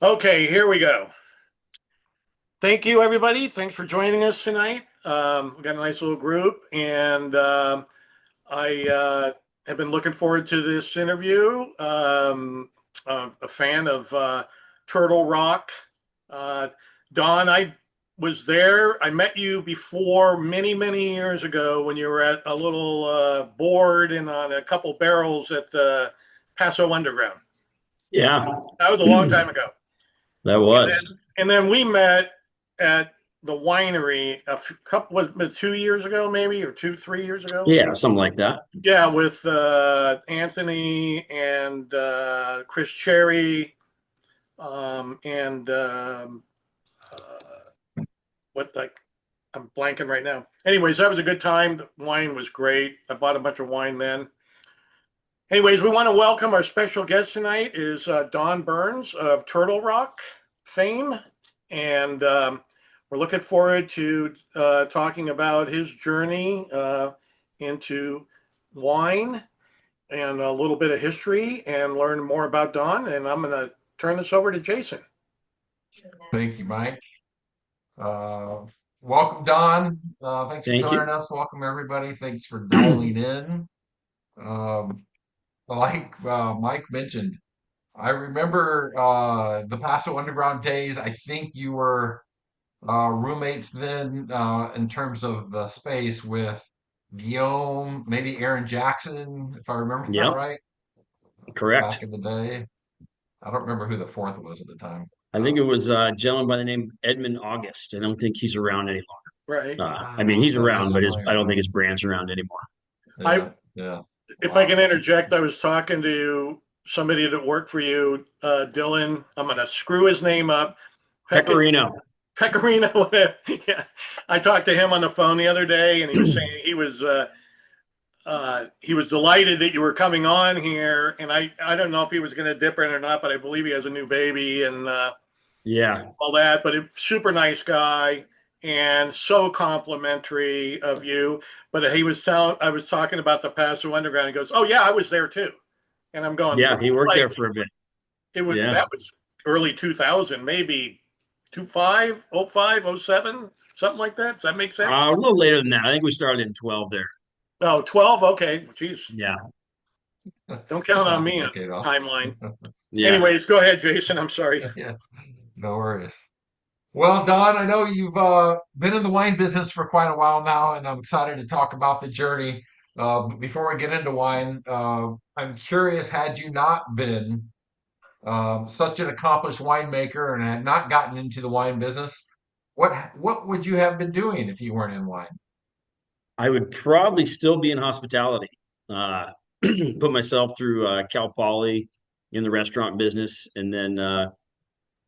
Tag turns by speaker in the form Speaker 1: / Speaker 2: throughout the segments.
Speaker 1: Okay, here we go. Thank you, everybody. Thanks for joining us tonight. We got a nice little group, and I have been looking forward to this interview. I'm a fan of Turtle Rock. Uh, Don, I was there. I met you before many, many years ago when you were at a little board and on a couple barrels at the Paso Underground.
Speaker 2: Yeah,
Speaker 1: That was a long time ago.
Speaker 2: that
Speaker 1: And
Speaker 2: was.
Speaker 1: then we met at the winery couple was it 2 years ago, maybe, or 3 years ago.
Speaker 2: Yeah, something like that.
Speaker 1: Yeah, with Anthony and Chris Cherry, and what like I'm blanking right now. Anyways, that was a good time. The wine was great. I bought a bunch of wine then. Anyways, we want to welcome our special guest tonight is Don Burns of Turtle Rock fame, and we're looking forward to talking about his journey into wine and a little bit of history and learn more about Don. And I'm going to turn this over to Jason.
Speaker 3: Thank you, Mike. Uh, Welcome, Don. Thanks for
Speaker 2: Thank
Speaker 3: joining
Speaker 2: you.
Speaker 3: us. Welcome, everybody. Thanks for dialing in. Um, like Mike mentioned, I remember the Paso Underground days. I think you were roommates then in terms of the space with Guillaume, maybe Aaron Jackson, if I remember that
Speaker 2: Yep,
Speaker 3: right, back
Speaker 2: correct.
Speaker 3: in the day. I don't remember who the fourth was at the time.
Speaker 2: I think it was a gentleman by the name Edmund August. I don't think he's around any
Speaker 1: Right.
Speaker 2: longer. I mean, he's
Speaker 3: That is
Speaker 2: around, but his I
Speaker 3: familiar.
Speaker 2: don't think his brand's around anymore.
Speaker 1: I,
Speaker 3: Yeah, yeah.
Speaker 1: if I can
Speaker 3: Wow.
Speaker 1: interject, I was talking to somebody that worked for you, Dylan. I'm going to screw his name up. Pekka
Speaker 2: Pecorino.
Speaker 1: Pecorino. Yeah, I talked to him on the phone the other day, and he was saying he was delighted that you were coming on here. And I don't know if he was going to dip in or not, but I believe he has a new baby and
Speaker 2: Yeah,
Speaker 1: all that. But a super nice guy and so complimentary of you. But I was talking about the Paso Underground. He goes, "Oh yeah, I was there too." And I'm going,
Speaker 2: yeah, he worked
Speaker 1: like
Speaker 2: there for a bit.
Speaker 1: it was
Speaker 2: Yeah,
Speaker 1: that was early 2000, maybe 25, oh 05, oh 07, something like that. Does that make sense?
Speaker 2: a little later than that. I think we started in 12 there.
Speaker 1: Oh, 12. Okay. Jeez.
Speaker 2: Yeah,
Speaker 1: Don't
Speaker 3: Just
Speaker 1: count on
Speaker 3: half a
Speaker 1: me on
Speaker 3: decade off.
Speaker 1: timeline.
Speaker 2: yeah,
Speaker 1: Anyways, go ahead, Jason. I'm sorry.
Speaker 3: Yeah, no worries. Well, Don, I know you've been in the wine business for quite a while now, and I'm excited to talk about the journey. But before we get into wine, I'm curious, had you not been such an accomplished winemaker and had not gotten into the wine business, what would you have been doing if you weren't in wine?
Speaker 2: I would probably still be in hospitality. Uh, put myself through Cal Poly in the restaurant business, and then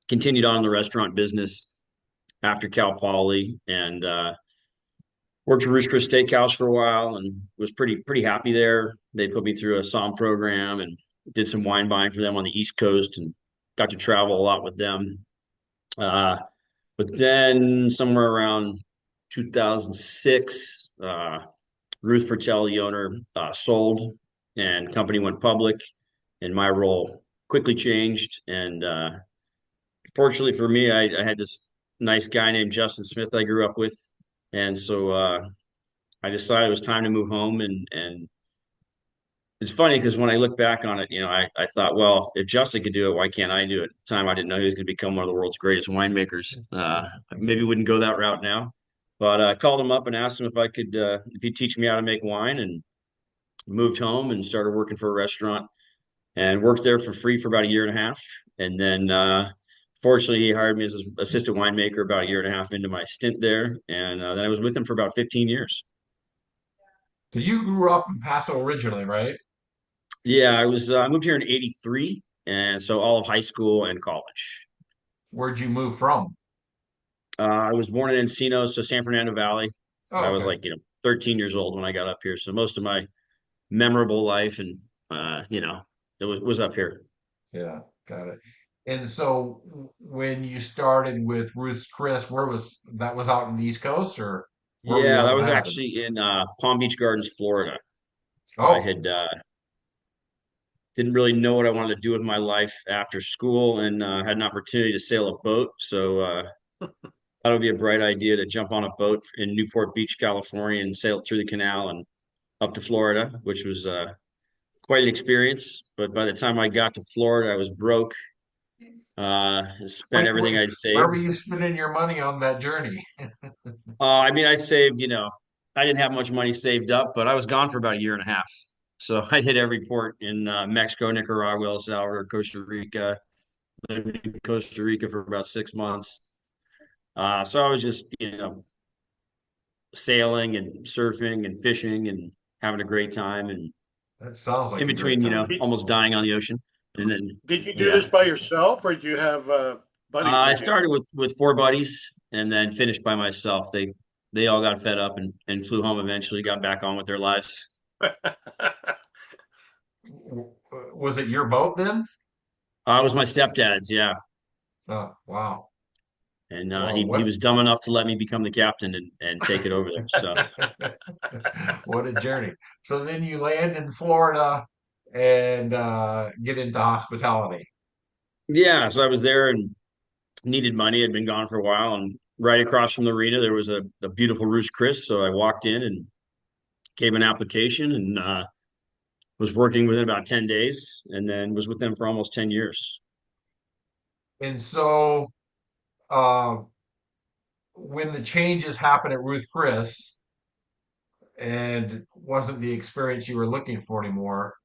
Speaker 2: continued on in the restaurant business after Cal Poly, and worked at Roost Chris Steakhouse for a while, and was pretty happy there. They put me through a SOM program and did some wine buying for them on the East Coast, and got to travel a lot with them. Uh, but then somewhere around 2006, Ruth Fertel, the owner, sold, and company went public, and my role quickly changed. And fortunately for me, I had this nice guy named Justin Smith I grew up with, and so I decided it was time to move home. And it's funny because when I look back on it, I thought, well, if Justin could do it, why can't I do it? At the time, I didn't know he was going to become one of the world's greatest winemakers. Maybe wouldn't go that route now, but I called him up and asked him if I could, if he'd teach me how to make wine, and moved home and started working for a restaurant and worked there for free for about a year and a half. And then, fortunately, he hired me as an assistant winemaker about a year and a half into my stint there. And then I was with him for about 15 years.
Speaker 3: So you grew up in Paso originally, right?
Speaker 2: Yeah, I moved here in 83. And so all of high school and college.
Speaker 3: Where'd you move from?
Speaker 2: I was born in Encino, so San Fernando Valley. I
Speaker 3: Oh,
Speaker 2: was
Speaker 3: okay.
Speaker 2: like, 13 years old when I got up here. So most of my memorable life and, it was up here.
Speaker 3: Yeah, got it. And so when you started with Ruth's Chris, where was that was out in the East Coast or where were you
Speaker 2: Yeah,
Speaker 3: at
Speaker 2: that
Speaker 3: when
Speaker 2: was
Speaker 3: that happened?
Speaker 2: actually in Palm Beach Gardens, Florida. I
Speaker 3: Oh,
Speaker 2: had didn't really know what I wanted to do with my life after school, and had an opportunity to sail a boat. So thought it would be a bright idea to jump on a boat in Newport Beach, California, and sail through the canal and up to Florida, which was quite an experience. But by the time I got to Florida, I was broke. Spent everything I'd
Speaker 3: Where
Speaker 2: saved.
Speaker 3: were you spending your money on that journey?
Speaker 2: I mean, I saved, I didn't have much money saved up, but I was gone for about a year and a half. So I hit every port in Mexico, Nicaragua, El Salvador, Costa Rica. Lived in Costa Rica for about 6 months. So I was just, sailing and surfing and fishing and having a great time. And
Speaker 3: That sounds
Speaker 2: in
Speaker 3: like a great
Speaker 2: between,
Speaker 3: time.
Speaker 2: almost dying on the ocean. And then,
Speaker 1: Did you do
Speaker 2: yeah,
Speaker 1: this by yourself, or did you have buddies
Speaker 2: I
Speaker 1: with you?
Speaker 2: started with four buddies and then finished by myself. They all got fed up and flew home eventually, got back on with their lives.
Speaker 3: Was it your boat then?
Speaker 2: It was my stepdad's, yeah.
Speaker 3: Oh, wow.
Speaker 2: And
Speaker 3: Well,
Speaker 2: he
Speaker 3: what
Speaker 2: was dumb enough to let me become the captain and take it over there. So
Speaker 3: what a journey. So then you land in Florida and get into hospitality.
Speaker 2: yeah, so I was there and needed money. I'd been gone for a while, and right across from the arena there was a beautiful Roost Chris. So I walked in and gave an application and was working within about 10 days, and then was with them for almost 10 years.
Speaker 3: And so uh, when the changes happened at Ruth Chris and wasn't the experience you were looking for anymore,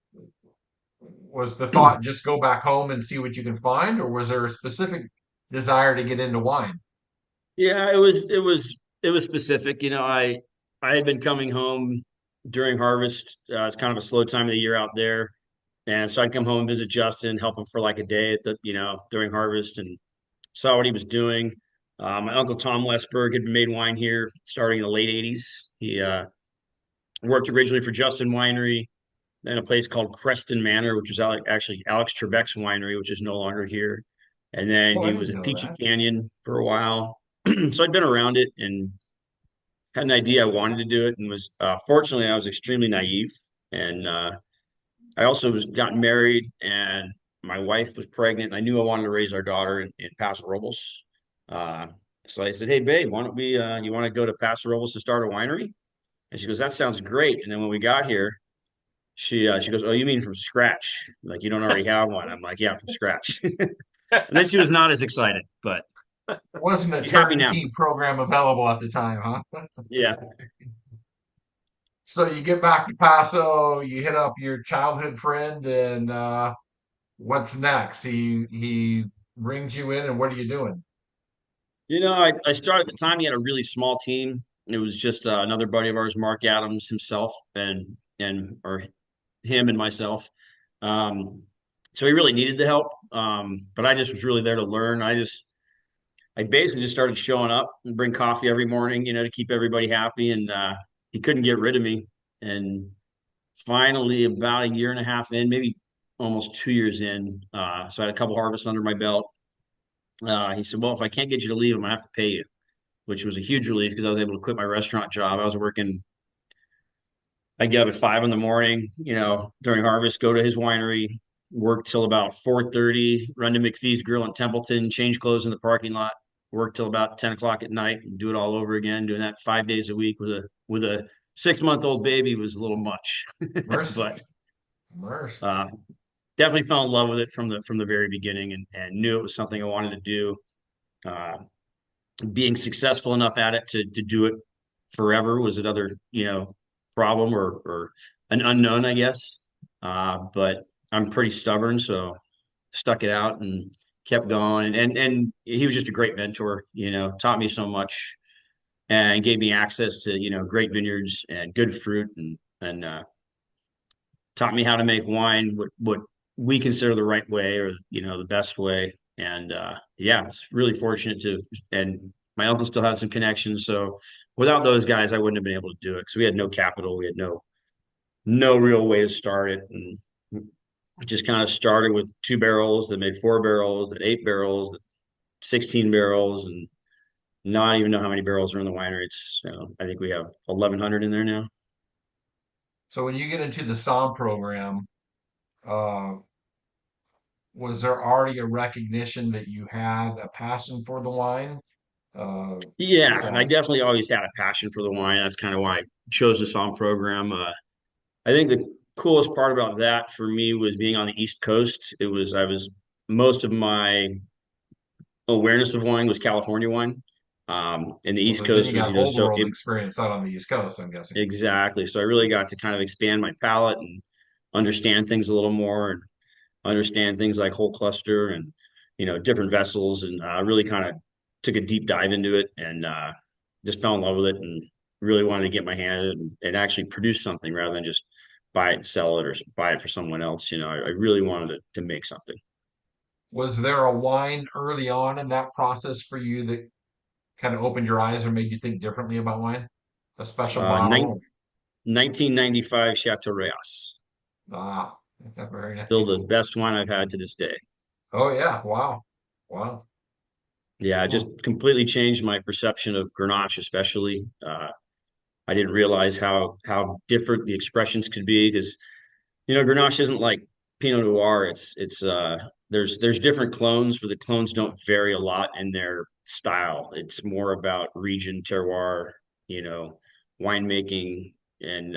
Speaker 3: was the thought just go back home and see what you can find, or was there a specific desire to get into wine?
Speaker 2: Yeah, it was specific. I had been coming home during harvest. It's kind of a slow time of the year out there. And so I'd come home and visit Justin, help him for like a day during harvest, and saw what he was doing. My uncle Tom Lesberg had made wine here starting in the late 80s. He worked originally for Justin Winery, then a place called Creston Manor, which was actually Alex Trebek's winery, which is no longer here. And then
Speaker 3: Oh, I
Speaker 2: he was
Speaker 3: didn't
Speaker 2: at
Speaker 3: know
Speaker 2: Peachy
Speaker 3: that.
Speaker 2: Canyon for a while. So I'd been around it and had an idea I wanted to do it, and was fortunately I was extremely naive. And I also was gotten married, and my wife was pregnant, and I knew I wanted to raise our daughter in Paso Robles. Uh, so I said, "Hey, babe, why don't we? You want to go to Paso Robles to start a winery?" And she goes, "That sounds great." And then when we got here, she goes, "Oh, you mean from scratch? Like you don't already have one?" I'm like, "Yeah, from scratch." And then she was not as excited, but
Speaker 3: Wasn't a
Speaker 2: she's happy now.
Speaker 3: turnkey program available at the time, huh?
Speaker 2: Yeah.
Speaker 3: So you get back to Paso, you hit up your childhood friend, and what's next? He brings you in, and what are you doing?
Speaker 2: I started at the time. He had a really small team. It was just another buddy of ours, Mark Adams himself, or him and myself. Um, so he really needed the help. But I just was really there to learn. I basically just started showing up and bring coffee every morning, to keep everybody happy. And he couldn't get rid of me. And finally, about a year and a half in, maybe almost 2 years in, so I had a couple harvests under my belt. He said, "Well, if I can't get you to leave, I'm gonna have to pay you," which was a huge relief because I was able to quit my restaurant job. I was working. I'd get up at 5 in the morning, during harvest, go to his winery, work till about 4:30, run to McPhee's Grill in Templeton, change clothes in the parking lot, work till about 10 o'clock at night, and do it all over again. Doing that 5 days a week with a 6-month-old baby was a little much,
Speaker 3: Mercy,
Speaker 2: but
Speaker 3: mercy.
Speaker 2: uh, definitely fell in love with it from the very beginning, and knew it was something I wanted to do. Uh, Being successful enough at it to do it forever was another problem, or an unknown, I guess. But I'm pretty stubborn, so stuck it out and kept going. And he was just a great mentor. Taught me so much and gave me access to great vineyards and good fruit, and taught me how to make wine what we consider the right way, or the best way. And yeah, it's really fortunate to. And my uncle still had some connections, so without those guys I wouldn't have been able to do it because we had no capital, we had no real way to start it. And it just kind of started with 2 barrels that made 4 barrels, that 8 barrels, that 16 barrels, and not even know how many barrels are in the winery. I think we have 1,100 in there now.
Speaker 3: So when you get into the SOM program, Uh, was there already a recognition that you had a passion for the wine? Was
Speaker 2: Yeah, I
Speaker 3: that
Speaker 2: definitely always had a passion for the wine. That's kind of why I chose the song program. I think the coolest part about that for me was being on the East Coast. I was most of my awareness of wine was California wine. And the
Speaker 3: well?
Speaker 2: East
Speaker 3: Then you
Speaker 2: Coast was,
Speaker 3: got whole
Speaker 2: so
Speaker 3: world
Speaker 2: it,
Speaker 3: experience out on the East Coast, I'm guessing.
Speaker 2: exactly. So I really got to kind of expand my palate and understand things a little more and understand things like whole cluster and, different vessels. And really kind of took a deep dive into it and just fell in love with it and really wanted to get my hand and actually produce something rather than just buy it and sell it or buy it for someone else. I really wanted to make something.
Speaker 3: Was there a wine early on in that process for you that kind of opened your eyes or made you think differently about wine? A special
Speaker 2: Uh, nine,
Speaker 3: bottle?
Speaker 2: 1995 Chateau Reyes,
Speaker 3: Ah, very
Speaker 2: still the
Speaker 3: nice.
Speaker 2: best wine I've had to this day.
Speaker 3: Oh yeah, wow. Wow.
Speaker 2: Yeah, it
Speaker 3: Hmm.
Speaker 2: just completely changed my perception of Grenache, especially. I didn't realize how different the expressions could be because Grenache isn't like Pinot Noir. It's there's different clones, but the clones don't vary a lot in their style. It's more about region, terroir, you know, winemaking, and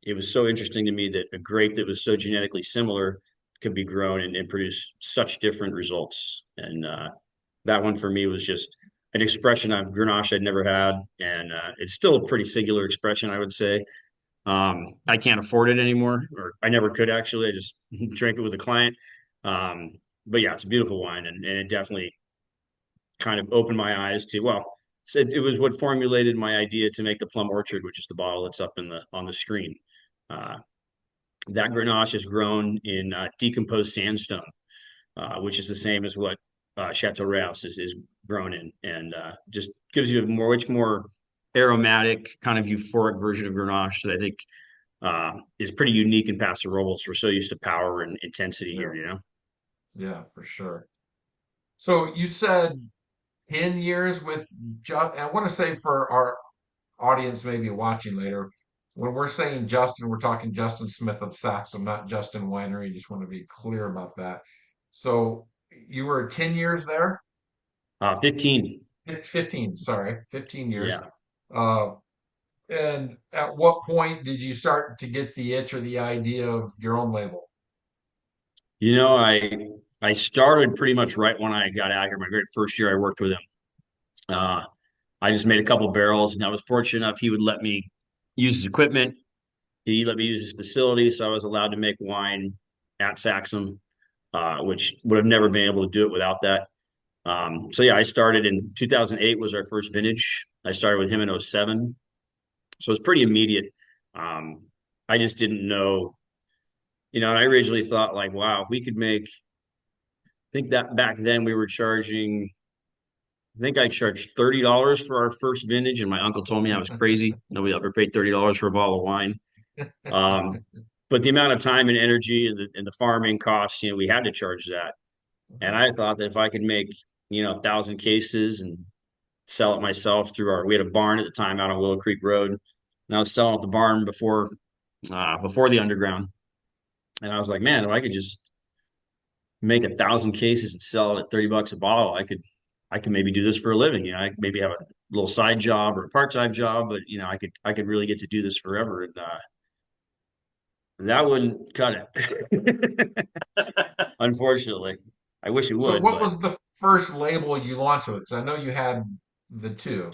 Speaker 2: it was so interesting to me that a grape that was so genetically similar could be grown and produce such different results. And that one for me was just an expression of Grenache I'd never had, and it's still a pretty singular expression, I would say. I can't afford it anymore, or I never could actually. I just drank it with a client. Um, but yeah, it's a beautiful wine, and it definitely kind of opened my eyes to, well, it was what formulated my idea to make the Plum Orchard, which is the bottle that's up on the screen. Uh, that Grenache is grown in decomposed sandstone, which is the same as what Chateau Reyes is grown in, and just gives you a much more aromatic, kind of euphoric version of Grenache that I think is pretty unique in Paso Robles. We're so used to power and intensity
Speaker 3: Yeah,
Speaker 2: here.
Speaker 3: yeah, for sure. So you said 10 years with just, I want to say for our audience maybe watching later, when we're saying Justin, we're talking Justin Smith of Saxum, not Justin Winery. Just want to be clear about that. So you were 10 years there?
Speaker 2: 15.
Speaker 3: 15, sorry, 15 years.
Speaker 2: Yeah.
Speaker 3: Uh, and at what point did you start to get the itch or the idea of your own label?
Speaker 2: You know, I started pretty much right when I got out here. My very first year I worked with him. Uh, I just made a couple barrels, and I was fortunate enough he would let me use his equipment. He let me use his facility, so I was allowed to make wine at Saxum, which would have never been able to do it without that. So yeah, I started in 2008 was our first vintage. I started with him in '07. So it's pretty immediate. Um, I just didn't know, and I originally thought like, wow, if we could make, I think that back then we were charging, I think I charged $30 for our first vintage, and my uncle told me I was crazy. Nobody ever paid $30 for a bottle of wine. Um, but the amount of time and energy and the farming costs, we had to charge that. And I thought that if I could make, 1,000 cases and sell it myself through we had a barn at the time out on Willow Creek Road, and I was selling at the barn before the underground. And I was like, man, if I could just make 1,000 cases and sell it at $30 a bottle, I could maybe do this for a living. I could maybe have a little side job or a part-time job, but I could really get to do this forever. And that wouldn't cut it. Unfortunately. I wish it
Speaker 3: So
Speaker 2: would,
Speaker 3: what
Speaker 2: but
Speaker 3: was the first label you launched with? Because I know you had the two.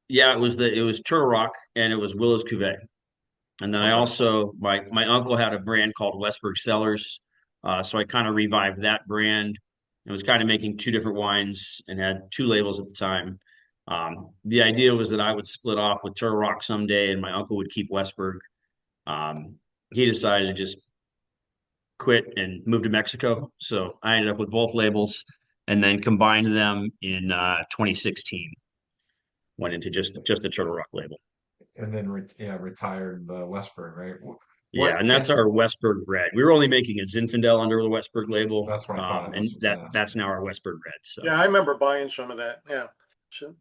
Speaker 2: yeah, it was Turtle Rock and it was Willow's Cuvée. And then I
Speaker 3: Okay.
Speaker 2: also my uncle had a brand called Westberg Cellars, so I kind of revived that brand and was kind of making two different wines and had two labels at the time. The idea was that I would split off with Turtle Rock someday, and my uncle would keep Westberg. Um, he decided to just quit and move to Mexico, so I ended up with both labels, and then combined them in 2016. Went into just the Turtle Rock label.
Speaker 3: And then yeah, retired the Westburn, right?
Speaker 2: Yeah,
Speaker 3: What
Speaker 2: and that's
Speaker 3: can
Speaker 2: our Westberg red. We were only making a Zinfandel under the Westberg label,
Speaker 3: that's what I thought.
Speaker 2: and
Speaker 3: That's what I was
Speaker 2: that's
Speaker 3: asking.
Speaker 2: now our Westberg red. So,
Speaker 1: Yeah, I remember buying some of that. Yeah. So,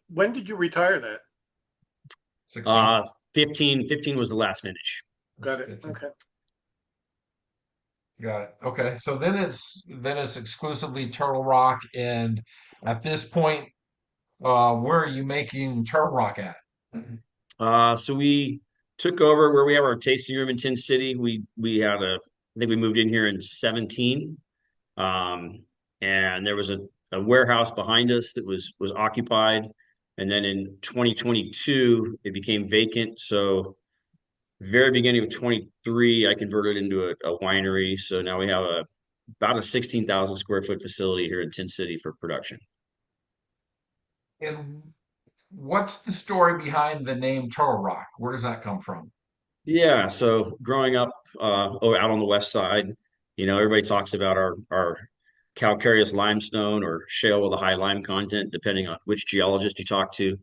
Speaker 1: when did you retire that?
Speaker 3: 16?
Speaker 2: uh, 15 was the last finish.
Speaker 1: Got it.
Speaker 3: 15.
Speaker 1: Okay.
Speaker 3: Got it. Okay. So then it's exclusively Turtle Rock, and at this point, where are you making Turtle Rock at?
Speaker 2: So we took over where we have our tasting room in Tin City. We had I think we moved in here in 17. Um, and there was a warehouse behind us that was occupied. And then in 2022, it became vacant. So very beginning of 23, I converted into a winery. So now we have about a 16,000 square foot facility here in Tin City for production.
Speaker 3: And what's the story behind the name Turtle Rock? Where does that come from?
Speaker 2: Yeah, so growing up out on the west side, everybody talks about our calcareous limestone or shale with a high lime content, depending on which geologist you talk to.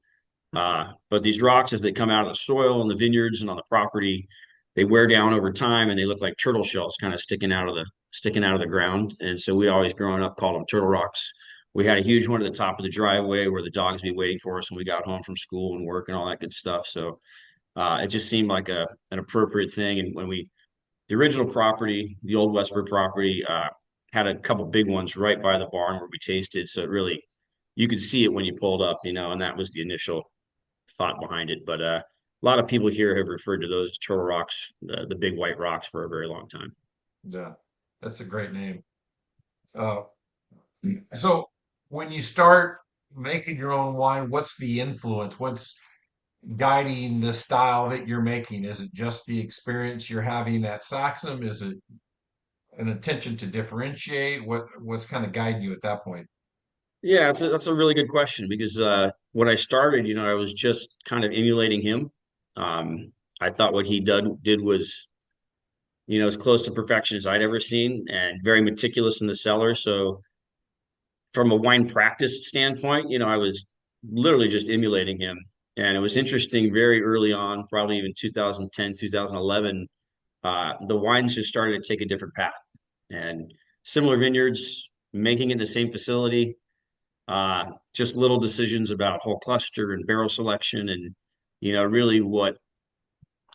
Speaker 2: But these rocks, as they come out of the soil in the vineyards and on the property, they wear down over time and they look like turtle shells kind of sticking out of the ground. And so we always growing up called them turtle rocks. We had a huge one at the top of the driveway where the dogs would be waiting for us when we got home from school and work and all that good stuff. So it just seemed like an appropriate thing. And the original property, the old Westford property, had a couple big ones right by the barn where we tasted. So it really, you could see it when you pulled up, and that was the initial thought behind it. But a lot of people here have referred to those turtle rocks, the big white rocks, for a very long time.
Speaker 3: Yeah, that's a great name. Uh, so when you start making your own wine, what's the influence? What's guiding the style that you're making? Is it just the experience you're having at Saxum? Is it an intention to differentiate? What's kind of guiding you at that point?
Speaker 2: Yeah, that's a really good question because when I started, I was just kind of emulating him. I thought what he did was as close to perfection as I'd ever seen and very meticulous in the cellar. So from a wine practice standpoint, I was literally just emulating him. And it was interesting very early on, probably even 2010, 2011, the wines just started to take a different path. And similar vineyards, making it in the same facility, just little decisions about whole cluster and barrel selection and, really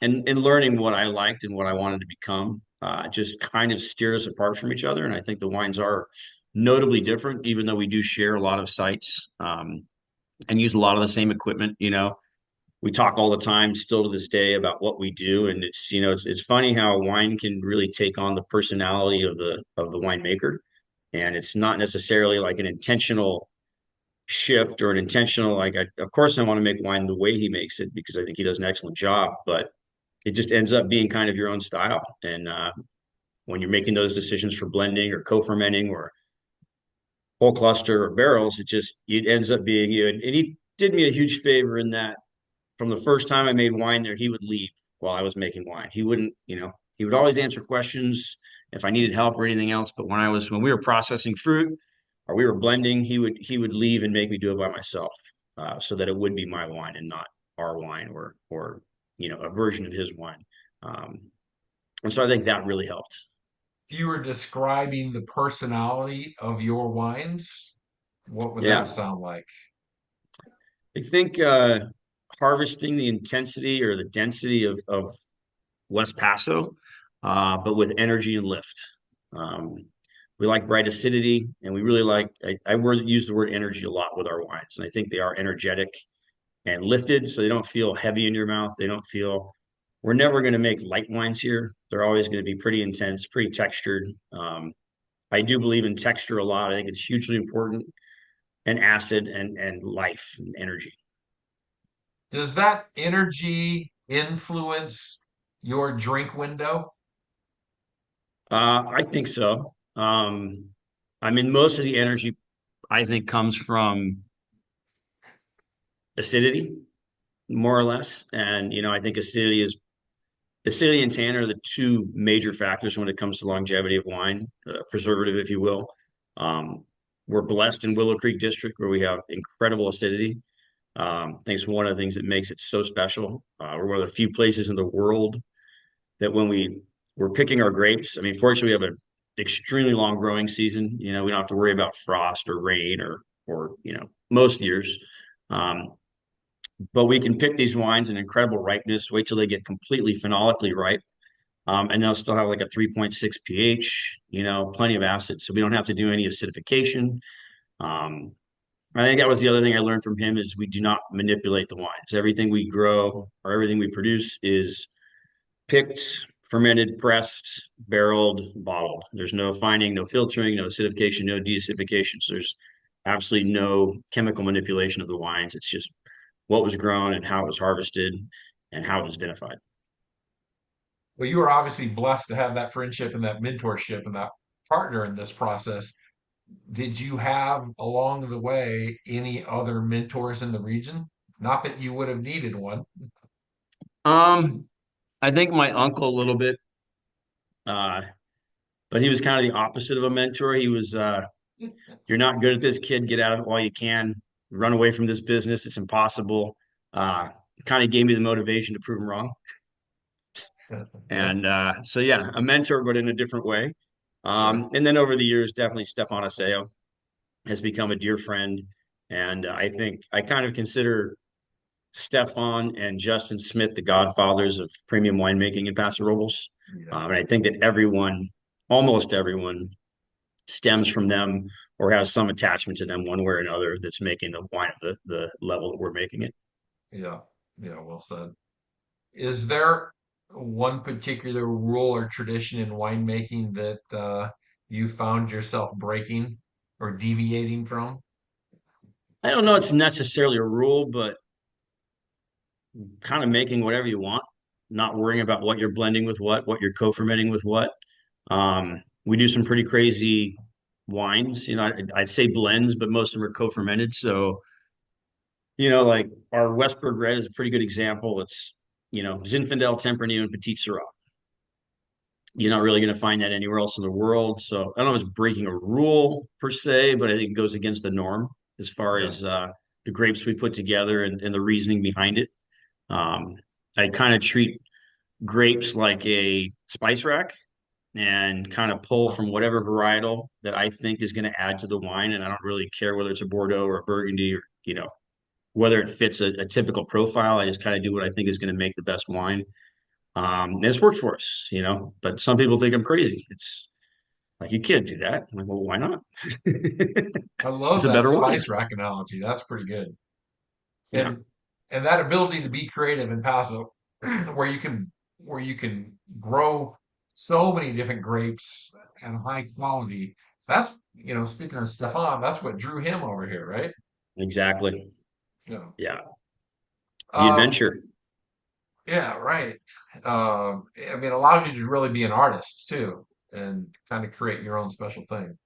Speaker 2: and learning what I liked and what I wanted to become, just kind of steered us apart from each other. And I think the wines are notably different, even though we do share a lot of sites, and use a lot of the same equipment. We talk all the time, still to this day, about what we do, and it's funny how wine can really take on the personality of the winemaker, and it's not necessarily like an intentional shift or an intentional of course I want to make wine the way he makes it because I think he does an excellent job, but it just ends up being kind of your own style. And when you're making those decisions for blending or co-fermenting or whole cluster or barrels, it ends up being you. And he did me a huge favor in that from the first time I made wine there, he would leave while I was making wine. He wouldn't, he would always answer questions if I needed help or anything else. But when we were processing fruit or we were blending, he would leave and make me do it by myself, so that it would be my wine and not our wine or a version of his wine. Um, and so I think that really helped.
Speaker 3: If you were describing the personality of your wines, what would that
Speaker 2: Yeah,
Speaker 3: sound like?
Speaker 2: I think harvesting the intensity or the density of West Paso, but with energy and lift. Um, we like bright acidity, and we really like. Use the word energy a lot with our wines, and I think they are energetic and lifted, so they don't feel heavy in your mouth. They don't feel. We're never going to make light wines here. They're always going to be pretty intense, pretty textured. I do believe in texture a lot. I think it's hugely important, and acid and life and energy.
Speaker 3: Does that energy influence your drink window?
Speaker 2: I think so. I mean, most of the energy I think comes from acidity, more or less. And I think acidity and tannin are the two major factors when it comes to longevity of wine, preservative, if you will. Um, we're blessed in Willow Creek District where we have incredible acidity. I think it's one of the things that makes it so special. We're one of the few places in the world that when we're picking our grapes, I mean, fortunately, we have an extremely long growing season. We don't have to worry about frost or rain or most years. Um, but we can pick these wines in incredible ripeness, wait till they get completely phenolically ripe, And they'll still have like a 3.6 pH, plenty of acid. So we don't have to do any acidification. Um, I think that was the other thing I learned from him is we do not manipulate the wines. Everything we grow or everything we produce is picked, fermented, pressed, barreled, bottled. There's no fining, no filtering, no acidification, no deacidification. So there's absolutely no chemical manipulation of the wines. It's just what was grown and how it was harvested and how it was vinified.
Speaker 3: Well, you were obviously blessed to have that friendship and that mentorship and that partner in this process. Did you have along the way any other mentors in the region? Not that you would have needed one.
Speaker 2: Um, I think my uncle a little bit, uh, but he was kind of the opposite of a mentor. He was, you're not good at this, kid. Get out of it while you can. Run away from this business. It's impossible. Uh, Kind of gave me the motivation to prove him wrong.
Speaker 3: Yeah,
Speaker 2: And so, yeah, a mentor, but in a different way.
Speaker 3: sure.
Speaker 2: And then over the years, definitely Stefan Aseo has become a dear friend. And I think I kind of consider Stefan and Justin Smith the godfathers of premium winemaking in Paso Robles.
Speaker 3: Yeah.
Speaker 2: And I think that everyone, almost everyone, stems from them or has some attachment to them one way or another that's making the wine at the level that we're making it.
Speaker 3: Yeah. Yeah. Well said. Is there one particular rule or tradition in winemaking that you found yourself breaking or deviating from?
Speaker 2: I don't know it's necessarily a rule, but kind of making whatever you want, not worrying about what you're blending with what you're co-fermenting with what. We do some pretty crazy wines. I'd say blends, but most of them are co-fermented. So, like our Westberg Red is a pretty good example. It's, Zinfandel, Tempranillo, and Petit Syrah. You're not really going to find that anywhere else in the world. So I don't know if it's breaking a rule per se, but I think it goes against the norm as far
Speaker 3: Yeah.
Speaker 2: as the grapes we put together and the reasoning behind it. Um, I kind of treat grapes like a spice rack and kind of pull from whatever varietal that I think is going to add to the wine. And I don't really care whether it's a Bordeaux or a Burgundy or, whether it fits a typical profile. I just kind of do what I think is going to make the best wine. And it's worked for us, but some people think I'm crazy. It's like, you can't do that. I'm like, well, why not?
Speaker 3: I love
Speaker 2: It's a
Speaker 3: that
Speaker 2: better wine.
Speaker 3: spice rack analogy. That's pretty good.
Speaker 2: Yeah,
Speaker 3: And that ability to be creative in Paso, where you can grow so many different grapes and high quality. That's speaking of Stefan, that's what drew him over here, right?
Speaker 2: exactly.
Speaker 3: Yeah.
Speaker 2: Yeah. The
Speaker 3: Um,
Speaker 2: adventure.
Speaker 3: yeah, right. I mean, it allows you to really be an artist too, and kind of create your own special thing.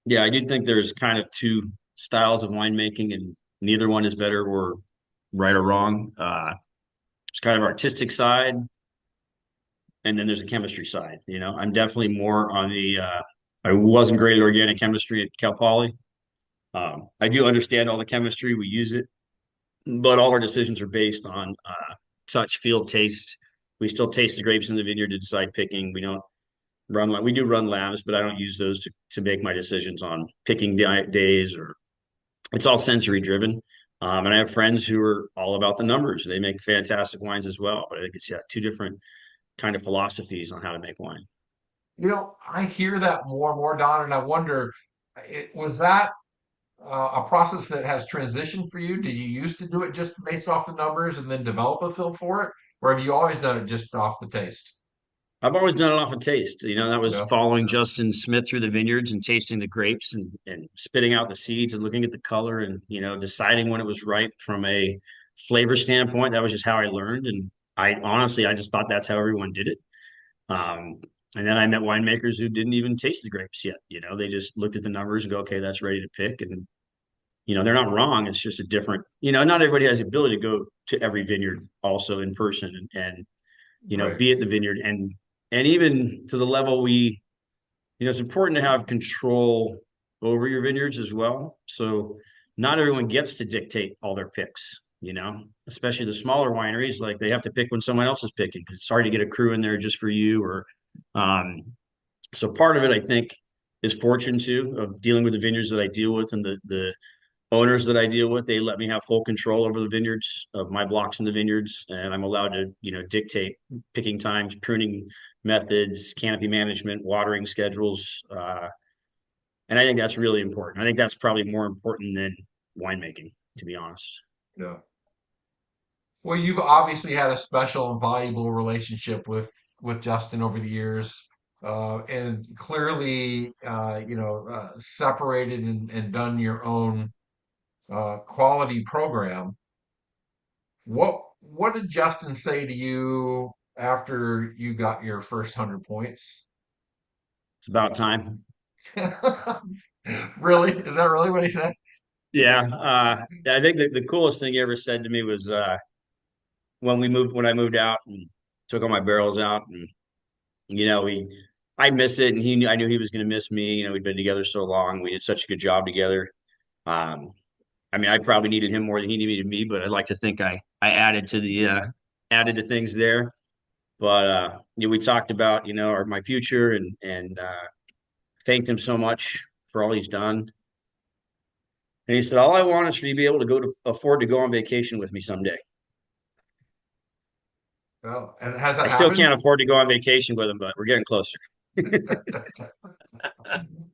Speaker 2: Yeah, I do think there's kind of two styles of winemaking, and neither one is better or right or wrong. It's kind of artistic side, and then there's a chemistry side. I'm definitely more on the. I wasn't great at organic chemistry at Cal Poly. I do understand all the chemistry. We use it, but all our decisions are based on touch, feel, taste. We still taste the grapes in the vineyard to decide picking. We don't we do run labs, but I don't use those to make my decisions on picking days or it's all sensory driven. And I have friends who are all about the numbers. They make fantastic wines as well. But I think it's two different kind of philosophies on how to make wine.
Speaker 3: I hear that more and more, Don, and I wonder, was that a process that has transitioned for you? Did you used to do it just based off the numbers and then develop a feel for it, or have you always done it just off the taste?
Speaker 2: I've always done it off of taste. That was
Speaker 3: Yeah,
Speaker 2: following Justin Smith through the vineyards and tasting the grapes and spitting out the seeds and looking at the color and, deciding when it was ripe from a flavor standpoint. That was just how I learned. And I just thought that's how everyone did it. Um, and then I met winemakers who didn't even taste the grapes yet. They just looked at the numbers and go, okay, that's ready to pick. And, they're not wrong. It's just a different, not everybody has the ability to go to every vineyard also in person and
Speaker 3: right,
Speaker 2: be at the vineyard and even to the level it's important to have control over your vineyards as well. So not everyone gets to dictate all their picks, especially the smaller wineries, like they have to pick when someone else is picking because it's hard to get a crew in there just for you or um so part of it I think is fortune too of dealing with the vineyards that I deal with and the owners that I deal with, they let me have full control over the vineyards of my blocks in the vineyards, and I'm allowed to, dictate picking times, pruning methods, canopy management, watering schedules. And I think that's really important. I think that's probably more important than winemaking, to be honest.
Speaker 3: Yeah. Well, you've obviously had a special and valuable relationship with Justin over the years, and clearly, separated and done your own quality program. What did Justin say to you after you got your first 100 points?
Speaker 2: It's about time.
Speaker 3: Really? Is that really what he said?
Speaker 2: Yeah. I think the coolest thing he ever said to me was when I moved out and took all my barrels out, and you know, he I miss it, and I knew he was going to miss me. We'd been together so long. We did such a good job together. Um, I mean, I probably needed him more than he needed me, but I'd like to think I added to the added to things there. But we talked about my future, and thanked him so much for all he's done. And he said, "All I want is for you to be able to afford to go on vacation with me someday."
Speaker 3: Well, and has
Speaker 2: I
Speaker 3: that
Speaker 2: still
Speaker 3: happened?
Speaker 2: can't afford to go on vacation with him, but we're getting closer.
Speaker 3: Do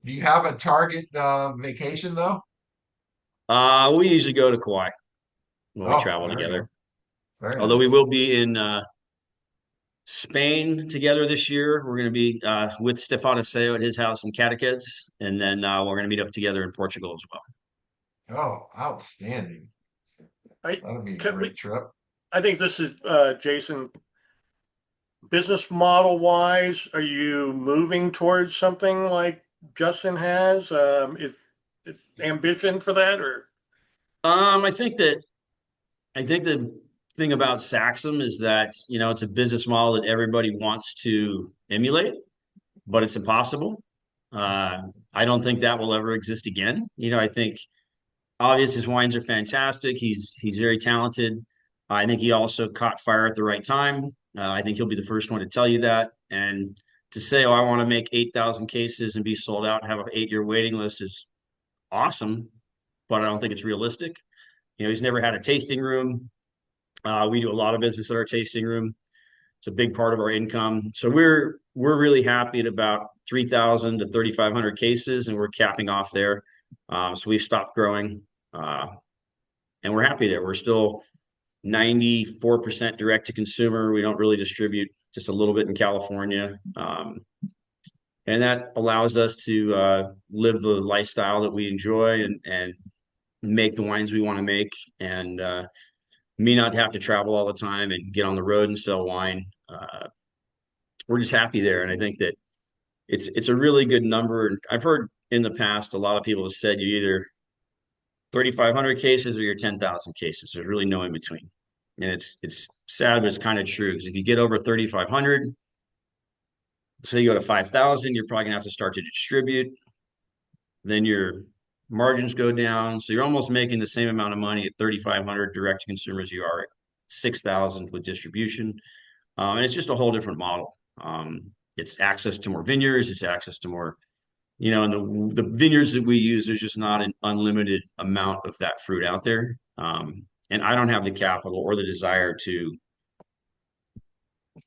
Speaker 3: you have a target vacation though?
Speaker 2: We usually go to Kauai when we
Speaker 3: Oh,
Speaker 2: travel
Speaker 3: there you
Speaker 2: together.
Speaker 3: go. Very
Speaker 2: Although we
Speaker 3: nice.
Speaker 2: will be in Spain together this year. We're going to be with Stefano Seo at his house in Cadaqués, and then we're going to meet up together in Portugal as well.
Speaker 3: Oh, outstanding.
Speaker 1: I
Speaker 3: That'll be a
Speaker 1: can
Speaker 3: great
Speaker 1: we,
Speaker 3: trip.
Speaker 1: I think this is Jason. Business model wise, are you moving towards something like Justin has? Is ambition for that, or
Speaker 2: I think that I think the thing about Saxum is that it's a business model that everybody wants to emulate, but it's impossible. Uh, I don't think that will ever exist again. I think obvious his wines are fantastic. He's very talented. I think he also caught fire at the right time. I think he'll be the first one to tell you that. And to say, "Oh, I want to make 8,000 cases and be sold out and have an 8-year waiting list" is awesome, but I don't think it's realistic. He's never had a tasting room. We do a lot of business at our tasting room. It's a big part of our income. So we're really happy at about 3,000 to 3,500 cases, and we're capping off there. So we've stopped growing, uh, and we're happy there. We're still 94% direct to consumer. We don't really distribute, just a little bit in California. And that allows us to live the lifestyle that we enjoy, and make the wines we want to make, and me not have to travel all the time and get on the road and sell wine. We're just happy there. And I think that it's a really good number. And I've heard in the past, a lot of people have said you either 3,500 cases or your 10,000 cases. There's really no in between. And it's sad, but it's kind of true. Because if you get over 3,500, so you go to 5,000, you're probably gonna have to start to distribute. Then your margins go down. So you're almost making the same amount of money at 3,500 direct to consumers you are at 6,000 with distribution. And it's just a whole different model. It's access to more vineyards. It's access to more, and the vineyards that we use, there's just not an unlimited amount of that fruit out there. And I don't have the capital or the desire to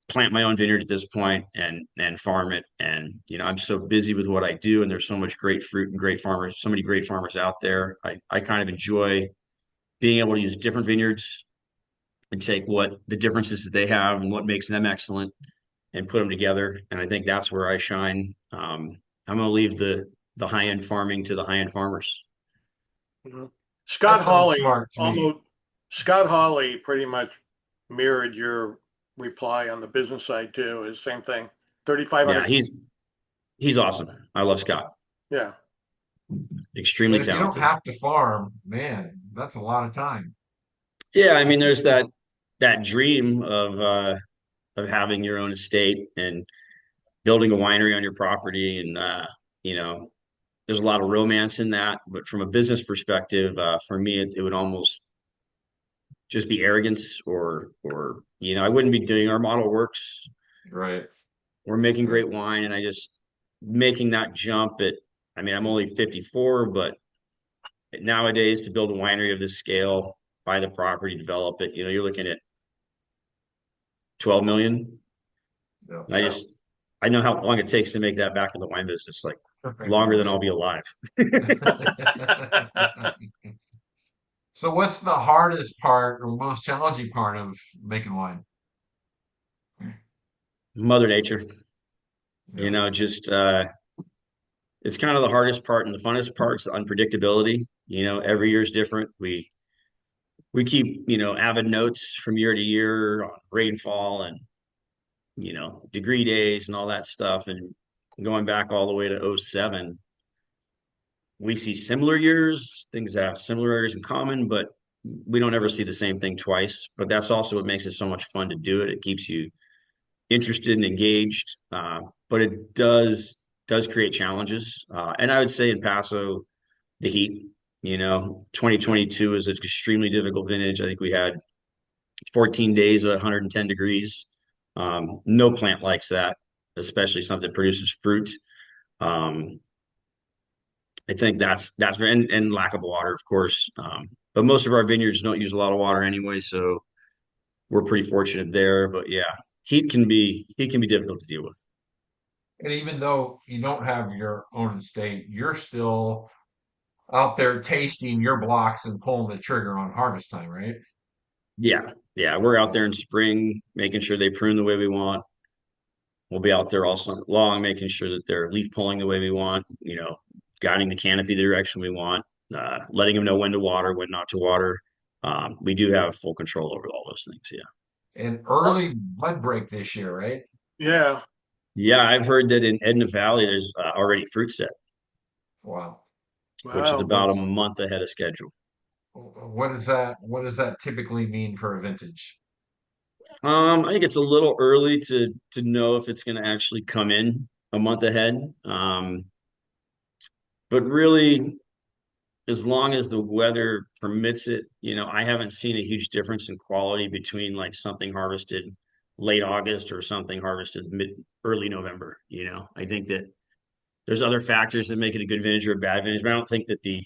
Speaker 2: plant my own vineyard at this point and farm it. And I'm so busy with what I do, and there's so much great fruit and great farmers, so many great farmers out there. I kind of enjoy being able to use different vineyards and take what the differences that they have and what makes them excellent and put them together. And I think that's where I shine. I'm going to leave the high end farming to the high end farmers.
Speaker 1: Mhm.
Speaker 3: That
Speaker 1: Scott
Speaker 3: sounds
Speaker 1: Hawley
Speaker 3: smart to me.
Speaker 1: almost Scott Hawley pretty much mirrored your reply on the business side too. Is same thing.
Speaker 2: Yeah,
Speaker 1: 3,500.
Speaker 2: he's awesome. I love Scott.
Speaker 1: Yeah.
Speaker 3: And
Speaker 2: Extremely
Speaker 3: if you don't
Speaker 2: talented.
Speaker 3: have to farm, man, that's a lot of time.
Speaker 2: Yeah, I mean, there's that dream of having your own estate and building a winery on your property, and you know, there's a lot of romance in that. But from a business perspective, for me, it would almost just be arrogance, or I wouldn't be doing. Our model works.
Speaker 3: Right.
Speaker 2: We're making
Speaker 3: Right.
Speaker 2: great wine, and I just making that jump at. I mean, I'm only 54, but nowadays to build a winery of this scale, buy the property, develop it, you're looking at 12 million.
Speaker 3: Yeah.
Speaker 2: And I know how long it takes to make that back in the wine business, like longer than I'll be alive.
Speaker 3: So what's the hardest part or most challenging part of making wine?
Speaker 2: Mother Nature,
Speaker 3: Yeah.
Speaker 2: just it's kind of the hardest part, and the funnest part's the unpredictability. Every year is different. We keep, avid notes from year to year on rainfall and, degree days and all that stuff. And going back all the way to '07, we see similar years, things that have similar areas in common, but we don't ever see the same thing twice. But that's also what makes it so much fun to do it. It keeps you interested and engaged, but it does create challenges. And I would say in Paso, the heat. 2022 is an extremely difficult vintage. I think we had 14 days of 110 degrees. No plant likes that, especially something that produces fruit. Um, I think that's and lack of water, of course. But most of our vineyards don't use a lot of water anyway, so we're pretty fortunate there. But yeah, heat can be difficult to deal with.
Speaker 3: And even though you don't have your own estate, you're still out there tasting your blocks and pulling the trigger on harvest time, right?
Speaker 2: Yeah, yeah, we're out there in spring, making sure they prune the way we want. We'll be out there all summer long, making sure that they're leaf pulling the way we want, guiding the canopy the direction we want, letting them know when to water, when not to water. We do have full control over all those things. Yeah.
Speaker 3: And
Speaker 1: Oh,
Speaker 3: early bud break this year, right?
Speaker 1: yeah.
Speaker 2: Yeah, I've heard that in Edna Valley, there's already fruit set,
Speaker 3: Wow.
Speaker 2: which is
Speaker 1: Wow.
Speaker 2: about a
Speaker 3: What's
Speaker 2: month ahead of schedule.
Speaker 3: what does that typically mean for a vintage?
Speaker 2: I think it's a little early to know if it's going to actually come in a month ahead. But really, as long as the weather permits it, I haven't seen a huge difference in quality between like something harvested late August or something harvested early November. I think that there's other factors that make it a good vintage or a bad vintage, but I don't think that the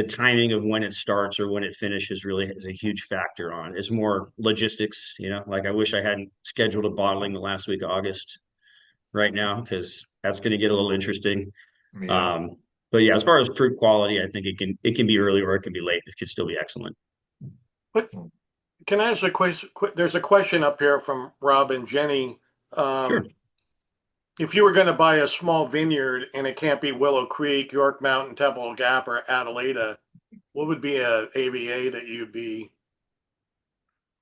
Speaker 2: timing of when it starts or when it finishes really is a huge factor on it. It's more logistics, like I wish I hadn't scheduled a bottling the last week of August right now because that's going to get a little interesting.
Speaker 3: Yeah.
Speaker 2: Um, but yeah, as far as fruit quality, I think it can be early or it can be late. It could still be excellent.
Speaker 1: But can I ask a question? There's a question up here from Rob and Jenny.
Speaker 2: Sure.
Speaker 1: Um, if you were going to buy a small vineyard and it can't be Willow Creek, York Mountain, Temple Gap, or Adelaida, what would be a AVA that you'd be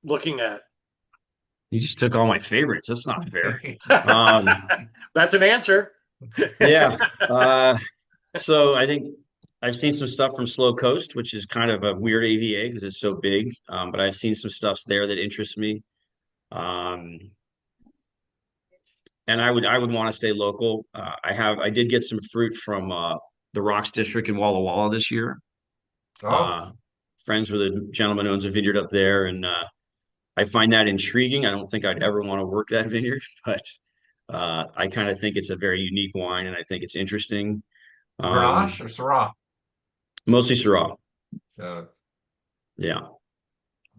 Speaker 1: looking at?
Speaker 2: You just took all my favorites. That's not fair. Um,
Speaker 1: That's an answer.
Speaker 2: yeah. Uh, so I think I've seen some stuff from Slow Coast, which is kind of a weird AVA because it's so big. But I've seen some stuffs there that interests me. Um, and I would want to stay local. I did get some fruit from the Rocks District in Walla Walla this year.
Speaker 3: Oh,
Speaker 2: Uh, Friends with a gentleman who owns a vineyard up there, and I find that intriguing. I don't think I'd ever want to work that vineyard, but I kind of think it's a very unique wine, and I think it's interesting.
Speaker 3: Grenache
Speaker 2: Um,
Speaker 3: or Syrah?
Speaker 2: Mostly Syrah,
Speaker 3: Uh,
Speaker 2: yeah.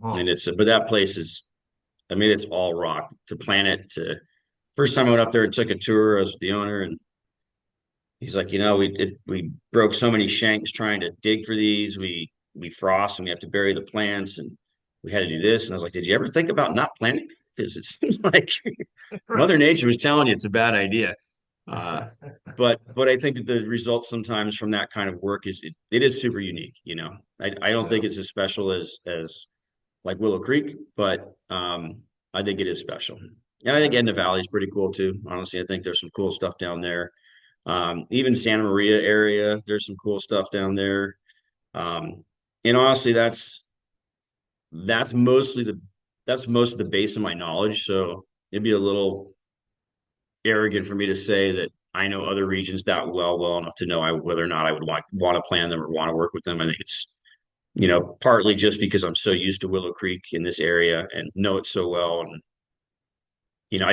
Speaker 2: And
Speaker 3: oh,
Speaker 2: but that place is, I mean, it's all rock. To plant it, to first time I went up there and took a tour, I was with the owner, and he's like, we broke so many shanks trying to dig for these. We frost and we have to bury the plants, and we had to do this. And I was like, did you ever think about not planting? Because it seems like Mother Nature was telling you it's a bad idea. Uh, but I think that the results sometimes from that kind of work it is super unique. I don't
Speaker 3: yeah.
Speaker 2: think it's as special as like Willow Creek, but I think it is special. And I think Edna Valley is pretty cool too. Honestly, I think there's some cool stuff down there. Even Santa Maria area, there's some cool stuff down there. Um, and honestly, that's mostly the that's most of the base of my knowledge. So it'd be a little arrogant for me to say that I know other regions that well enough to know whether or not I would want to plan them or want to work with them. I think it's partly just because I'm so used to Willow Creek in this area and know it so well. And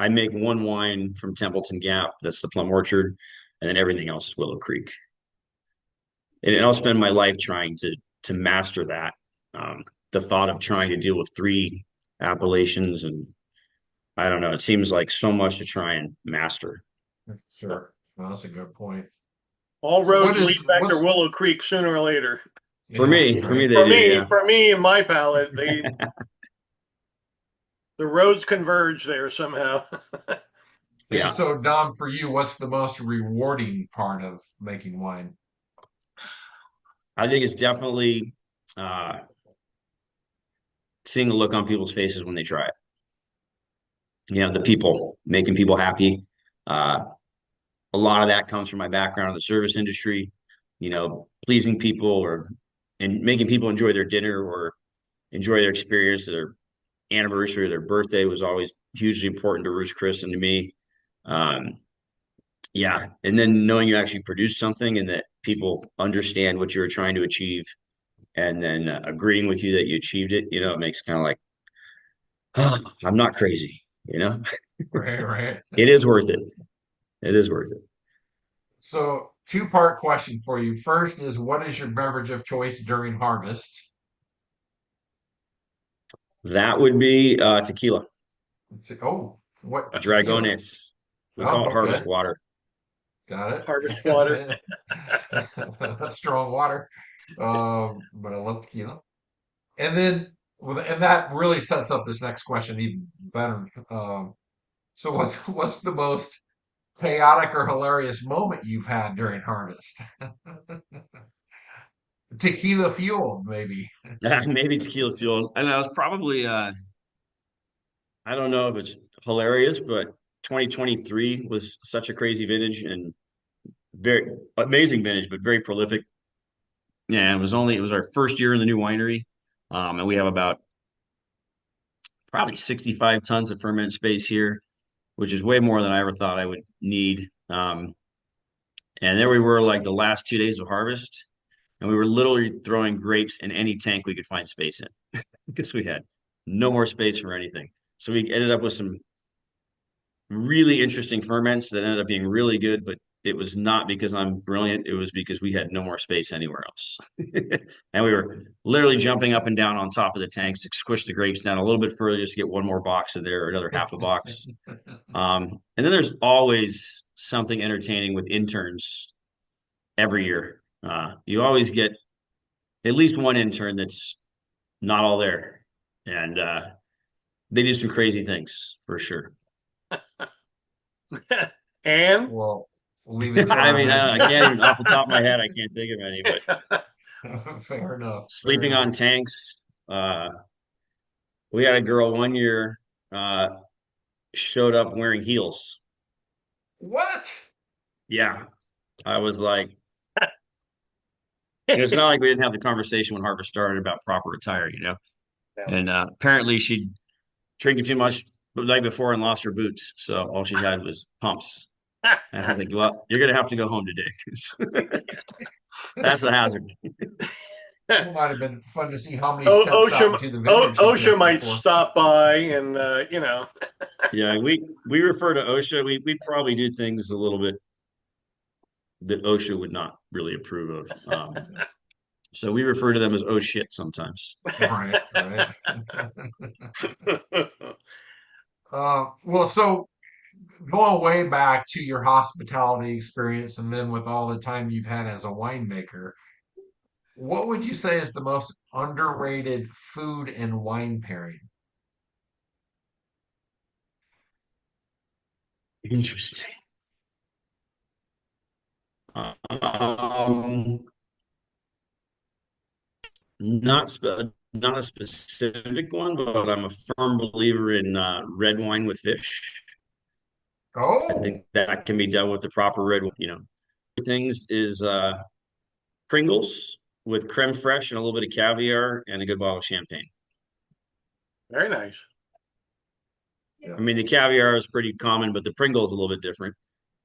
Speaker 2: I make one wine from Templeton Gap, that's the Plum Orchard, and then everything else is Willow Creek. and I'll spend my life trying to master that. The thought of trying to deal with three appellations, and I don't know, it seems like so much to try and master.
Speaker 3: Sure. Well, that's a good point.
Speaker 1: All
Speaker 3: So
Speaker 1: roads lead back to Willow Creek sooner or later.
Speaker 3: yeah,
Speaker 2: For me,
Speaker 3: right.
Speaker 2: they do, yeah.
Speaker 1: For me and my palate, the roads converge there somehow.
Speaker 3: And
Speaker 2: Yeah.
Speaker 3: so, Dom, for you, what's the most rewarding part of making wine?
Speaker 2: I think it's definitely uh, seeing the look on people's faces when they try it. You know, the people, making people happy. Uh, a lot of that comes from my background in the service industry, you know, pleasing people and making people enjoy their dinner or enjoy their experience, their anniversary or their birthday was always hugely important to Ruth Chris and to me. Um, yeah. And then knowing you actually produced something and that people understand what you were trying to achieve and then agreeing with you that you achieved it, you know, it makes kind of like, oh, I'm not crazy, you know,
Speaker 3: Right, right.
Speaker 2: it is worth it. It is worth it.
Speaker 3: So, two-part question for you. First is, what is your beverage of choice during harvest?
Speaker 2: That would be tequila,
Speaker 3: Oh, what tequila?
Speaker 2: Dragones. We call
Speaker 3: Oh,
Speaker 2: it harvest
Speaker 3: okay.
Speaker 2: water.
Speaker 3: Got
Speaker 1: Harvest water.
Speaker 3: it. That's strong water. But I love tequila. And then, and that really sets up this next question even better. So what's the most chaotic or hilarious moment you've had during harvest? Tequila fueled, maybe.
Speaker 2: Maybe tequila fuel. And I was probably I don't know if it's hilarious, but 2023 was such a crazy vintage and very amazing vintage, but very prolific. Yeah, it was our first year in the new winery. And we have about probably 65 tons of fermented space here, which is way more than I ever thought I would need. And there we were like the last 2 days of harvest, and we were literally throwing grapes in any tank we could find space in because we had no more space for anything. So we ended up with some really interesting ferments that ended up being really good, but it was not because I'm brilliant. It was because we had no more space anywhere else. And we were literally jumping up and down on top of the tanks to squish the grapes down a little bit further just to get one more box in there or another half a box. And then there's always something entertaining with interns every year. You always get at least one intern that's not all there. And they do some crazy things for sure.
Speaker 1: And
Speaker 3: Well, we'll leave it to
Speaker 2: I
Speaker 3: our
Speaker 2: mean, I can't even off the top of my head, I
Speaker 3: imagination.
Speaker 2: can't think of any, but
Speaker 3: Fair enough. Fair
Speaker 2: sleeping
Speaker 3: enough.
Speaker 2: on tanks. Uh, we had a girl one year uh, showed up wearing heels.
Speaker 3: What?
Speaker 2: Yeah, I was like, it's not like we didn't have the conversation when harvest started about proper attire, you know. And apparently she'd drinking too much the night before and lost her boots, so all she had was pumps. And I think, well, you're gonna have to go home today 'cause that's a hazard.
Speaker 3: It might have been fun to see how many steps out
Speaker 1: OSHA,
Speaker 3: into the vineyard she
Speaker 1: OSHA
Speaker 3: took
Speaker 1: might
Speaker 3: before.
Speaker 1: stop by and,
Speaker 2: Yeah, we refer to OSHA. We probably do things a little bit that OSHA would not really approve of. So we refer to them as oh shit sometimes.
Speaker 3: Right, right. Well, so going way back to your hospitality experience and then with all the time you've had as a winemaker, what would you say is the most underrated food and wine pairing?
Speaker 2: Interesting. Um, not a specific one, but I'm a firm believer in red wine with fish. I
Speaker 3: Oh,
Speaker 2: think that can be done with the proper red, you know. Things is Pringles with creme fraiche and a little bit of caviar and a good bottle of champagne.
Speaker 1: very nice.
Speaker 3: yeah.
Speaker 2: I mean, the caviar is pretty common, but the Pringles is a little bit different.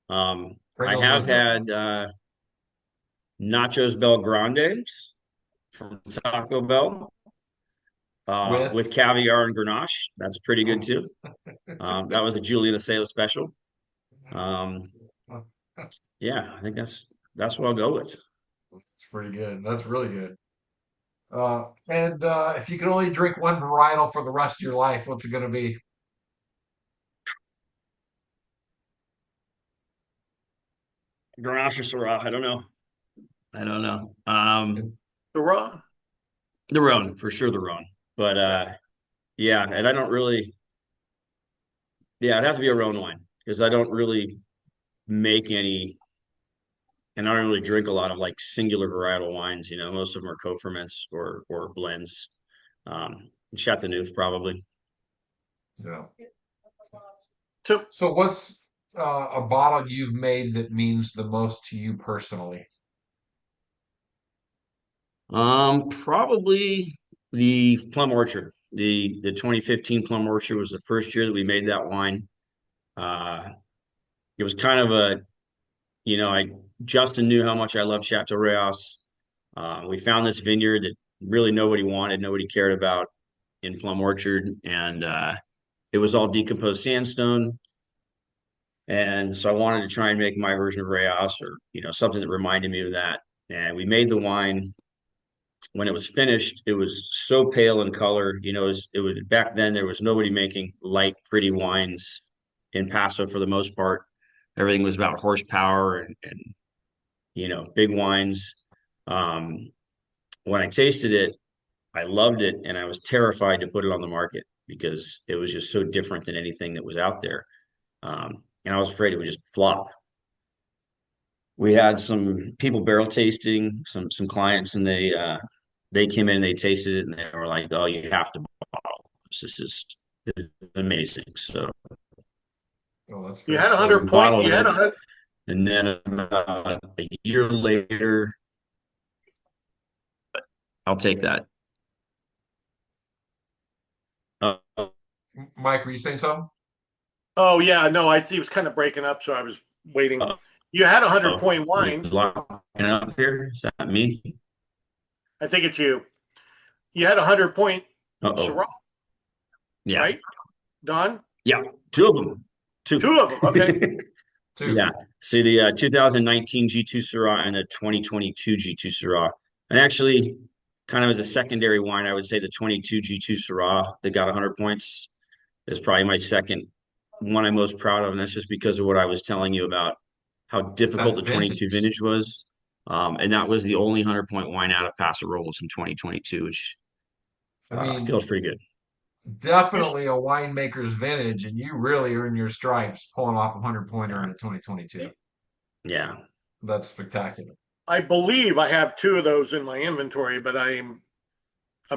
Speaker 2: I
Speaker 3: Pringles
Speaker 2: have
Speaker 3: is different.
Speaker 2: had Nachos Bel Grandes from Taco Bell
Speaker 3: With,
Speaker 2: with caviar and grenache. That's pretty good
Speaker 3: oh,
Speaker 2: too. That was a Julian Assail special. Um, yeah, I think that's what I'll go with.
Speaker 3: It's pretty good. That's really good. And if you could only drink one varietal for the rest of your life, what's it going to be?
Speaker 2: Grenache or Syrah? I don't know. I don't know.
Speaker 1: The raw.
Speaker 2: The Rhône, for sure, the Rhône. But
Speaker 1: Yeah.
Speaker 2: yeah, and I don't really. Yeah, it'd have to be a Rhône wine because I don't really make any, and I don't really drink a lot of like singular varietal wines. You know, most of them are co-ferments or blends. Chateauneuf probably.
Speaker 3: Yeah.
Speaker 1: So
Speaker 3: So what's a bottle you've made that means the most to you personally?
Speaker 2: Probably the Plum Orchard. The 2015 Plum Orchard was the first year that we made that wine. Uh, it was kind of a, I Justin knew how much I loved Chateau Reyes. We found this vineyard that really nobody wanted, nobody cared about in Plum Orchard, and it was all decomposed sandstone. And so I wanted to try and make my version of Reyes, or something that reminded me of that. And we made the wine. When it was finished, it was so pale in color. It was back then there was nobody making light, pretty wines in Paso for the most part. Everything was about horsepower and big wines. Um, when I tasted it, I loved it, and I was terrified to put it on the market because it was just so different than anything that was out there. And I was afraid it would just flop. We had some people barrel tasting, some clients, and they came in and they tasted it and they were like, "Oh, you have to bottle this. This is amazing." So
Speaker 3: Oh, that's
Speaker 1: you
Speaker 3: great
Speaker 1: had a
Speaker 3: story.
Speaker 1: hundred
Speaker 2: we
Speaker 1: point. You
Speaker 2: bottled
Speaker 1: had a
Speaker 2: it,
Speaker 1: hundred.
Speaker 2: and then about a year later, I'll take that. Uh,
Speaker 3: Mike, were you saying something?
Speaker 1: Oh yeah, no, he was kind of breaking up, so I was waiting. You had a hundred
Speaker 2: oh,
Speaker 1: point
Speaker 2: we
Speaker 1: wine.
Speaker 2: locking up here? Is that me?
Speaker 1: I think it's you. You had a 100 point
Speaker 2: Uh-oh.
Speaker 1: Syrah,
Speaker 2: Yeah.
Speaker 1: right, Don?
Speaker 2: Yeah. Two of them. Two.
Speaker 1: Two of them. Okay.
Speaker 3: Two.
Speaker 2: Yeah. See the 2019 G2 Syrah and the 2022 G2 Syrah. And actually, kind of as a secondary wine, I would say the 22 G2 Syrah that got 100 points is probably my second one I'm most proud of. And that's just because of what I was telling you about how difficult
Speaker 3: That
Speaker 2: the 22
Speaker 3: vintage.
Speaker 2: vintage was. And that was the only 100-point wine out of Paso Robles in 2022, which
Speaker 3: I mean,
Speaker 2: feels pretty good.
Speaker 3: definitely a winemaker's vintage, and you really earn your stripes pulling off a 100 pointer
Speaker 2: Yeah.
Speaker 3: in a 2022.
Speaker 2: Yeah.
Speaker 3: That's spectacular.
Speaker 1: I believe I have two of those in my inventory, but I'm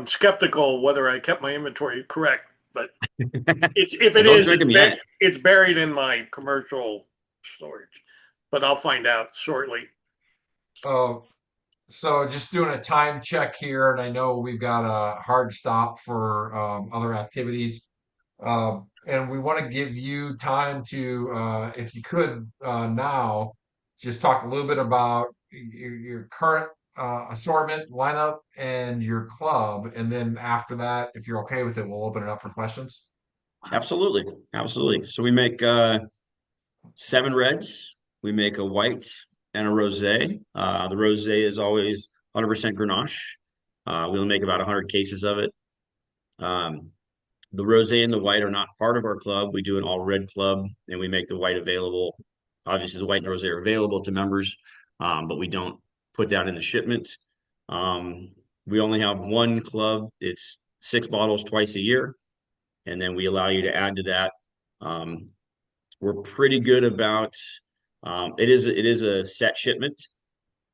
Speaker 1: skeptical whether I kept my inventory correct. But it's if
Speaker 2: Well,
Speaker 1: it
Speaker 2: don't
Speaker 1: is,
Speaker 2: drink them yet.
Speaker 1: it's buried in my commercial storage. But I'll find out shortly.
Speaker 3: Uh, so just doing a time check here, and I know we've got a hard stop for other activities. And we want to give you time to, if you could now, just talk a little bit about your current assortment, lineup, and your club. And then after that, if you're okay with it, we'll open it up for questions.
Speaker 2: Absolutely. Absolutely. So we make 7 reds. We make a white and a rosé. The rosé is always 100% Grenache. We only make about 100 cases of it. Um, the rosé and the white are not part of our club. We do an all red club, and we make the white available. Obviously, the white and the rosé are available to members, but we don't put that in the shipment. Um, we only have one club. It's 6 bottles twice a year, and then we allow you to add to that. Um, we're pretty good about it is a set shipment,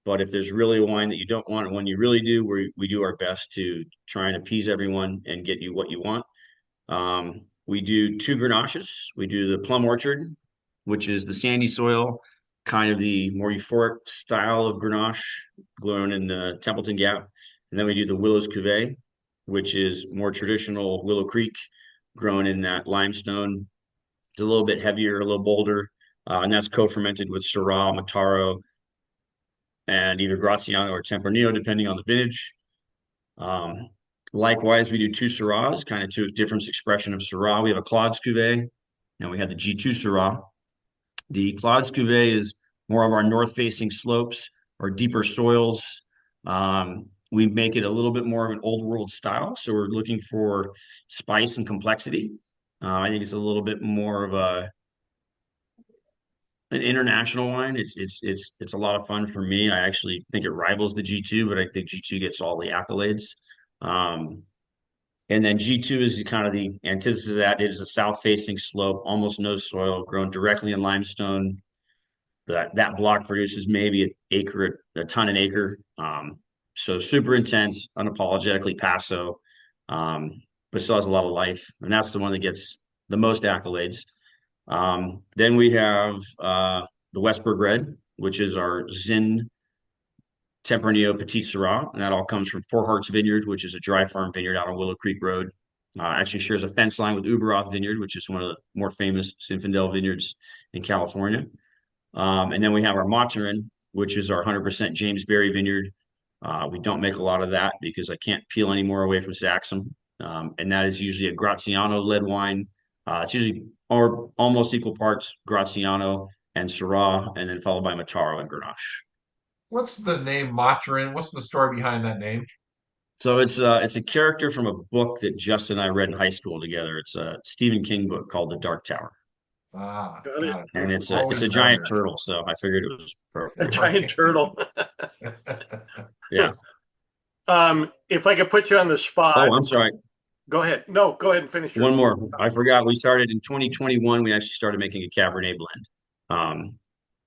Speaker 2: but if there's really a wine that you don't want and one you really do, we do our best to try and appease everyone and get you what you want. We do 2 Grenaches. We do the Plum Orchard, which is the sandy soil, kind of the more euphoric style of Grenache grown in the Templeton Gap. And then we do the Willow's Cuvée, which is more traditional Willow Creek, grown in that limestone. It's a little bit heavier, a little bolder, and that's co-fermented with Syrah, Mataro, and either Graziano or Tempranillo, depending on the vintage. Um, Likewise, we do 2 Syrahs, kind of two different expression of Syrah. We have a Claude's Cuvée, and we have the G2 Syrah. The Claude's Cuvée is more of our north-facing slopes, or deeper soils. We make it a little bit more of an old world style. So we're looking for spice and complexity. I think it's a little bit more of an international wine. It's a lot of fun for me. I actually think it rivals the G2, but I think G2 gets all the accolades. Um, and then G2 is kind of the antithesis of that. It is a south-facing slope, almost no soil, grown directly in limestone. That block produces maybe a ton an acre. So super intense, unapologetically Paso, um, but still has a lot of life, and that's the one that gets the most accolades. Then we have the Westberg Red, which is our Zin Tempranillo Petit Syrah, and that all comes from Four Hearts Vineyard, which is a dry farm vineyard out on Willow Creek Road. Actually shares a fence line with Uberoth Vineyard, which is one of the more famous Zinfandel vineyards in California. And then we have our Maturin, which is our 100% James Berry Vineyard. We don't make a lot of that because I can't peel any more away from Saxum. And that is usually a Graziano-led wine. It's usually almost equal parts Graziano and Syrah, and then followed by Mataro and Grenache.
Speaker 3: What's the name Maturin? What's the story behind that name?
Speaker 2: So it's a character from a book that Justin and I read in high school together. It's a Stephen King book called The Dark Tower,
Speaker 3: Ah,
Speaker 1: Got it.
Speaker 3: got it.
Speaker 2: and it's
Speaker 3: Always
Speaker 2: a giant
Speaker 3: wondered.
Speaker 2: turtle. So I figured it was
Speaker 1: A
Speaker 2: appropriate.
Speaker 1: giant turtle.
Speaker 2: Yeah.
Speaker 1: If I could put you on the spot,
Speaker 2: Oh, I'm sorry.
Speaker 1: go ahead. No, go ahead and finish your.
Speaker 2: One more. I forgot. We started in 2021. We actually started making a Cabernet blend.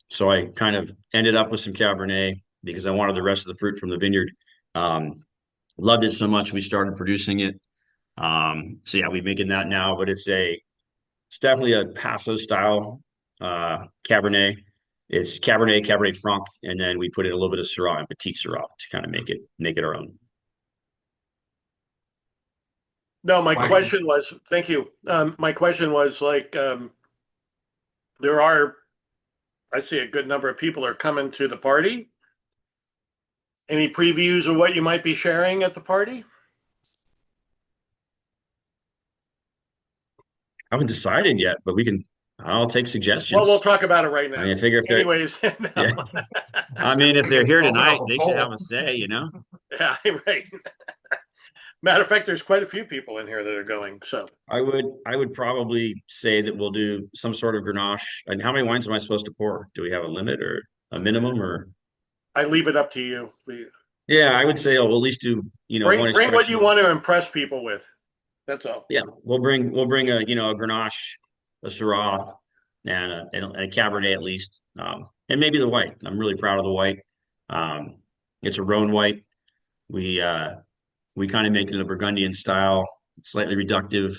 Speaker 2: So I kind of ended up with some Cabernet because I wanted the rest of the fruit from the vineyard. Um, Loved it so much we started producing it. So yeah, we're making that now, but it's definitely a Paso style Cabernet. It's Cabernet Franc, and then we put in a little bit of Syrah and Petit Syrah to kind of make it our own.
Speaker 1: No, my
Speaker 3: Mike,
Speaker 1: question was, thank you. My question was like, there are, I see a good number of people are coming to the party. Any previews of what you might be sharing at the party?
Speaker 2: I haven't decided yet, but I'll take
Speaker 1: Well,
Speaker 2: suggestions.
Speaker 1: we'll talk about it right
Speaker 2: I
Speaker 1: now.
Speaker 2: mean, I figure if they're,
Speaker 1: Anyways,
Speaker 2: yeah,
Speaker 1: no.
Speaker 2: I mean, if
Speaker 3: we
Speaker 2: they're
Speaker 3: can
Speaker 2: here
Speaker 3: open up
Speaker 2: tonight,
Speaker 3: a
Speaker 2: they should have
Speaker 3: poll.
Speaker 2: a say, you know?
Speaker 1: Yeah, right. Matter of fact, there's quite a few people in here that are going. So
Speaker 2: I would probably say that we'll do some sort of Grenache. And how many wines am I supposed to pour? Do we have a limit or a minimum or?
Speaker 1: I leave it up to you.
Speaker 2: Yeah, I would say we'll at least do,
Speaker 1: Bring what you
Speaker 2: one.
Speaker 1: want to impress people with. That's all.
Speaker 2: Yeah, we'll bring a Grenache, a Syrah, and a Cabernet at least, and maybe the white. I'm really proud of the white. Um, it's a Rhône white. We uh, we kind of make it in a Burgundian style, slightly reductive.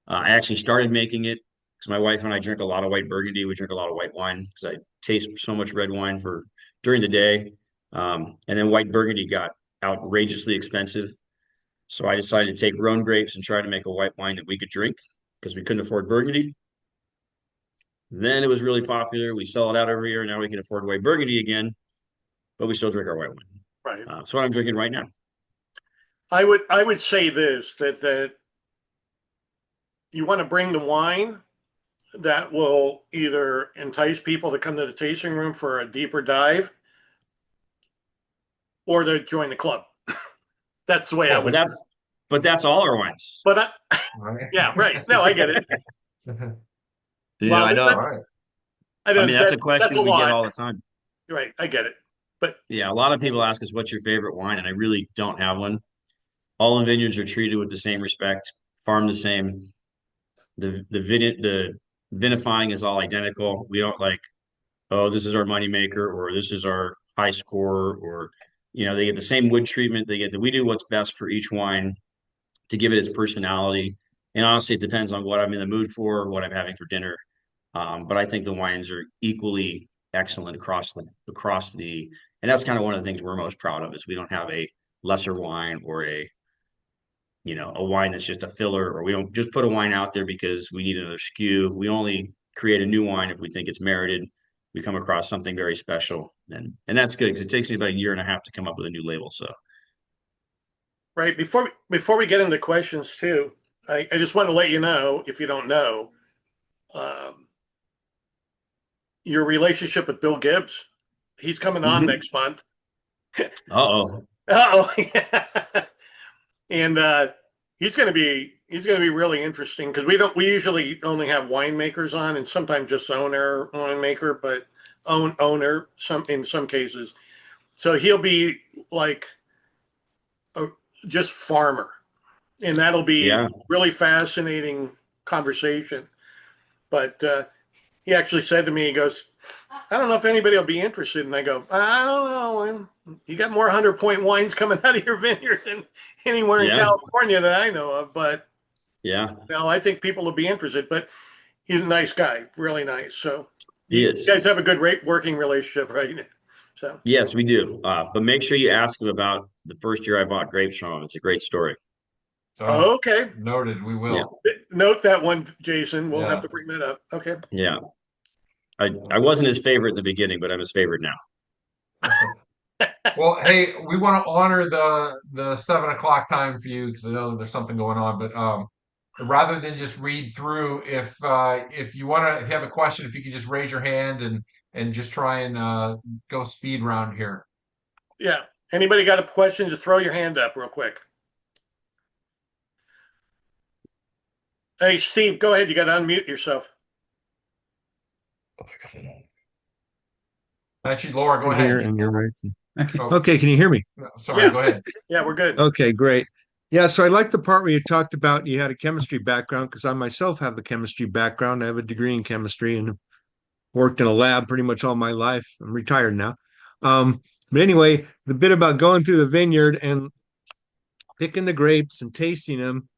Speaker 2: I actually started making it because my wife and I drink a lot of white Burgundy. We drink a lot of white wine because I taste so much red wine for during the day. And then white Burgundy got outrageously expensive. So I decided to take Rhone grapes and try to make a white wine that we could drink because we couldn't afford Burgundy. Then it was really popular. We sell it out every year. Now we can afford white Burgundy again, but we still drink our white wine.
Speaker 1: Right.
Speaker 2: So what I'm drinking right now.
Speaker 1: I would say this that you want to bring the wine that will either entice people to come to the tasting room for a deeper dive or to join the club. That's the way I
Speaker 2: Oh,
Speaker 1: would.
Speaker 2: but that's all our wines.
Speaker 1: But
Speaker 3: Right.
Speaker 1: yeah, right. No, I get it.
Speaker 2: Yeah,
Speaker 1: Well,
Speaker 2: I
Speaker 3: All
Speaker 2: know.
Speaker 3: right.
Speaker 1: I
Speaker 2: I
Speaker 1: don't.
Speaker 2: mean, that's a
Speaker 1: That's a
Speaker 2: question we get
Speaker 1: lot.
Speaker 2: all the time.
Speaker 1: Right. I get it. But
Speaker 2: Yeah, a lot of people ask us, what's your favorite wine? And I really don't have one. All the vineyards are treated with the same respect, farmed the same. The vinifying is all identical. We don't like, oh, this is our moneymaker or this is our high score or they get the same wood treatment. We do what's best for each wine to give it its personality. And honestly, it depends on what I'm in the mood for, what I'm having for dinner. But I think the wines are equally excellent across the, and that's kind of one of the things we're most proud of is we don't have a lesser wine or a wine that's just a filler, or we don't just put a wine out there because we need another SKU. We only create a new wine if we think it's merited. We come across something very special, and that's good because it takes me about a year and a half to come up with a new label. So
Speaker 1: right before we get into questions too, I just want to let you know if you don't know, um, your relationship with Bill Gibbs. He's coming on
Speaker 2: Mhm.
Speaker 1: next month.
Speaker 2: Uh-oh.
Speaker 1: Oh, yeah. And he's gonna be really interesting because we usually only have winemakers on and sometimes just owner winemaker, but owner in some cases. So he'll be like a, just farmer, and that'll be
Speaker 2: Yeah.
Speaker 1: really fascinating conversation. But he actually said to me, he goes, I don't know if anybody will be interested. And I go, I don't know. And you got more 100-point wines coming out of your vineyard than anywhere in
Speaker 2: Yeah.
Speaker 1: California that I know of. But
Speaker 2: Yeah.
Speaker 1: no, I think people will be interested. But he's a nice guy, really nice. So
Speaker 2: He
Speaker 1: you
Speaker 2: is.
Speaker 1: guys have a good working relationship, right? So,
Speaker 2: Yes, we do. But make sure you ask him about the first year I bought grapes from him. It's a great story.
Speaker 3: So
Speaker 1: okay.
Speaker 3: noted, we
Speaker 2: Yeah.
Speaker 3: will.
Speaker 1: Note that one, Jason. We'll have
Speaker 3: Yeah.
Speaker 1: to bring that up. Okay.
Speaker 2: Yeah. I wasn't his favorite in the beginning, but I'm his favorite now.
Speaker 3: Well, hey, we want to honor the 7 o'clock time for you because I know that there's something going on. But rather than just read through, if you want to, if you have a question, if you could just raise your hand and just try and go speed round here.
Speaker 1: Yeah. Anybody got a question? Just throw your hand up real quick. Hey, Steve, go ahead. You got to unmute yourself.
Speaker 3: Actually, Laura, go
Speaker 4: Here
Speaker 3: ahead.
Speaker 4: and you're right. Okay.
Speaker 3: Oh.
Speaker 4: Okay, can you hear me?
Speaker 3: No, sorry,
Speaker 1: Yeah.
Speaker 3: go ahead.
Speaker 1: Yeah, we're good.
Speaker 4: Okay, great. Yeah, so I like the part where you talked about you had a chemistry background because I myself have a chemistry background. I have a degree in chemistry and worked in a lab pretty much all my life. I'm retired now. But anyway, the bit about going through the vineyard and picking the grapes and tasting them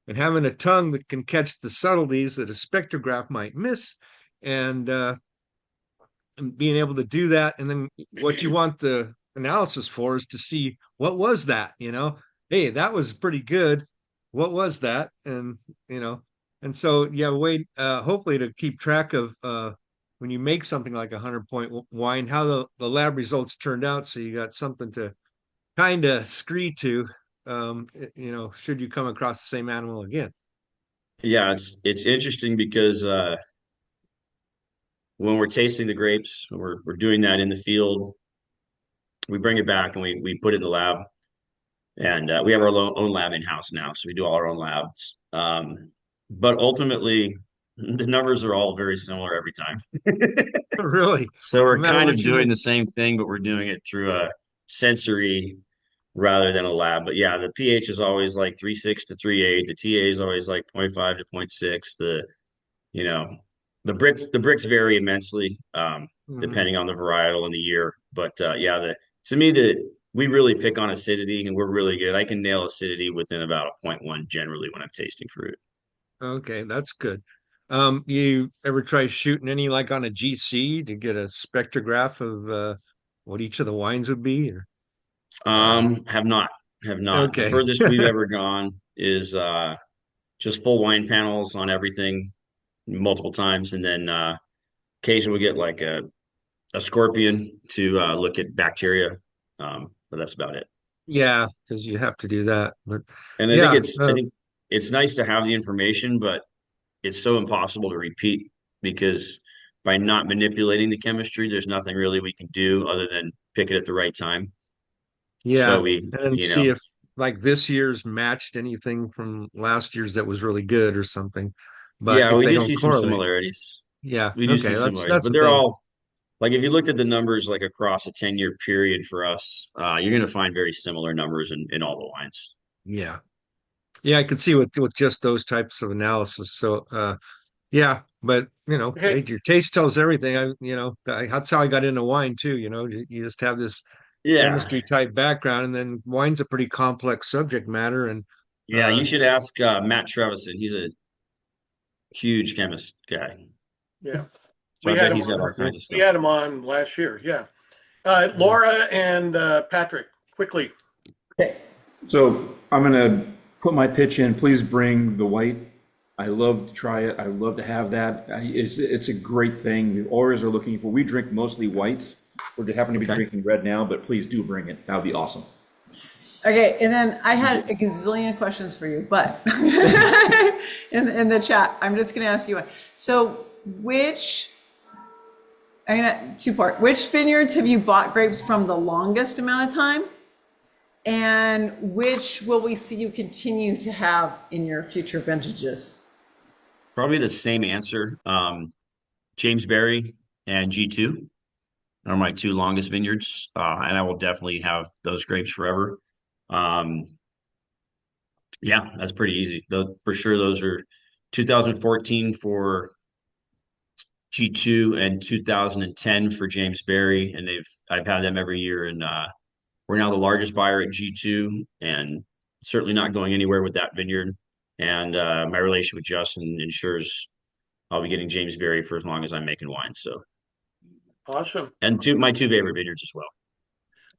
Speaker 4: and having a tongue that can catch the subtleties that a spectrograph might miss and being able to do that. And then what you want the analysis for is to see what was that, hey, that was pretty good. What was that? And, and so, yeah, wait, hopefully to keep track of when you make something like 100-point wine, how the lab results turned out. So you got something to kind of scree to, should you come across the same animal again.
Speaker 2: Yeah, it's interesting because when we're tasting the grapes, we're doing that in the field. We bring it back and we put it in the lab, and we have our own lab in house now, so we do all our own labs. But ultimately, the numbers are all very similar every time.
Speaker 4: Really?
Speaker 2: So
Speaker 4: No
Speaker 2: we're
Speaker 4: matter
Speaker 2: kind
Speaker 4: what
Speaker 2: of
Speaker 4: you
Speaker 2: doing
Speaker 4: make.
Speaker 2: the same thing, but we're doing it through a sensory rather than a lab. But yeah, the pH is always like 3.6 to 3.8. The TA is always like 0.5 to 0.6. You know, the bricks vary immensely,
Speaker 4: Mhm.
Speaker 2: depending on the varietal and the year. But yeah, to me the we really pick on acidity and we're really good. I can nail acidity within about a 0.1 generally when I'm tasting fruit.
Speaker 4: Okay, that's good. You ever try shooting any like on a GC to get a spectrograph of what each of the wines would be? Or
Speaker 2: Have not, have not. The
Speaker 4: okay,
Speaker 2: furthest we've ever gone is just full wine panels on everything multiple times, and then occasionally we get like a scorpion to look at bacteria. But that's about it.
Speaker 4: yeah, because you have to do that. But
Speaker 2: And
Speaker 4: yeah,
Speaker 2: I think it's nice to have the information, but it's so impossible to repeat because by not manipulating the chemistry, there's nothing really we can do other than pick it at the right time. So
Speaker 4: yeah,
Speaker 2: we,
Speaker 4: and then see if like this year's matched anything from last year's that was really good or something. But
Speaker 2: yeah,
Speaker 4: if
Speaker 2: we
Speaker 4: they
Speaker 2: do
Speaker 4: don't
Speaker 2: see some
Speaker 4: correlate,
Speaker 2: similarities.
Speaker 4: yeah,
Speaker 2: We do see
Speaker 4: okay, that's
Speaker 2: similarities,
Speaker 4: that's
Speaker 2: but
Speaker 4: the
Speaker 2: they're
Speaker 4: thing.
Speaker 2: all like if you looked at the numbers like across a 10-year period for us, you're going to find very similar numbers in all the wines.
Speaker 4: Yeah, yeah, I could see with just those types of analysis. So yeah, but
Speaker 1: Okay.
Speaker 4: hey, your taste tells everything. That's how I got into wine too. You just have this
Speaker 2: Yeah.
Speaker 4: chemistry type background, and then wine's a pretty complex subject matter. And
Speaker 2: Yeah, you should ask Matt Trevison. He's a huge chemist guy.
Speaker 1: Yeah.
Speaker 2: So
Speaker 1: We
Speaker 2: I
Speaker 1: had
Speaker 2: bet
Speaker 1: him
Speaker 2: he's got all
Speaker 1: on.
Speaker 2: kinds of
Speaker 1: We
Speaker 2: stuff.
Speaker 1: had him on last year. Yeah.
Speaker 4: yeah,
Speaker 1: Laura and Patrick, quickly.
Speaker 5: Okay. So I'm gonna put my pitch in. Please bring the white. I love to try it. I love to have that. It's a great thing. The Auras are looking for. We drink mostly whites. We're happen to be
Speaker 2: Okay.
Speaker 5: drinking red now, but please do bring it. That would be awesome.
Speaker 6: Okay, and then I had a gazillion questions for you, but in the chat, I'm just going to ask you one. So, which I'm gonna two-part. Which vineyards have you bought grapes from the longest amount of time? And which will we see you continue to have in your future vintages?
Speaker 2: Probably the same answer. James Berry and G2 are my two longest vineyards, and I will definitely have those grapes forever. Yeah, that's pretty easy. Though for sure, those are 2014 for G2 and 2010 for James Berry, and I've had them every year, and we're now the largest buyer at G2, and certainly not going anywhere with that vineyard. And my relationship with Justin ensures I'll be getting James Berry for as long as I'm making wine. So,
Speaker 1: Awesome.
Speaker 2: and my two favorite vineyards as well.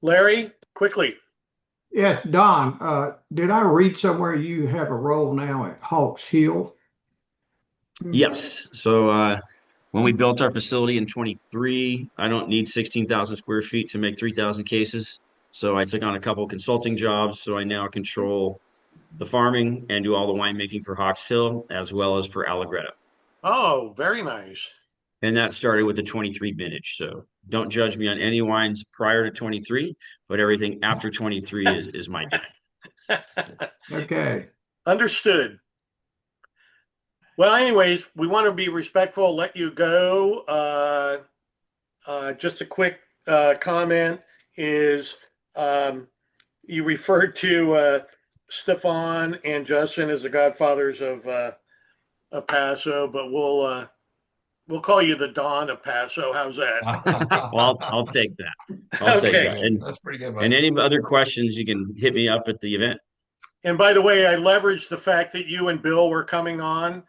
Speaker 1: Larry, quickly.
Speaker 7: Yes, Don, did I read somewhere you have a role now at Hawks Hill?
Speaker 2: Yes. So when we built our facility in 23, I don't need 16,000 square feet to make 3,000 cases. So I took on a couple consulting jobs. So I now control the farming and do all the winemaking for Hawks Hill as well as for Allegretta.
Speaker 1: Oh, very nice.
Speaker 2: And that started with the 23 vintage. So don't judge me on any wines prior to 23, but everything after 23 is my doing.
Speaker 7: Okay.
Speaker 1: Understood. Well, anyways, we want to be respectful, let you go. Just a quick comment is you referred to Stefan and Justin as the godfathers of Paso, but we'll call you the Don of Paso. How's that?
Speaker 2: Well, I'll take that. I'll take
Speaker 1: Okay.
Speaker 2: that. And,
Speaker 3: That's pretty good.
Speaker 2: and any other questions, you can hit me up at the event.
Speaker 1: And by the way, I leveraged the fact that you and Bill were coming on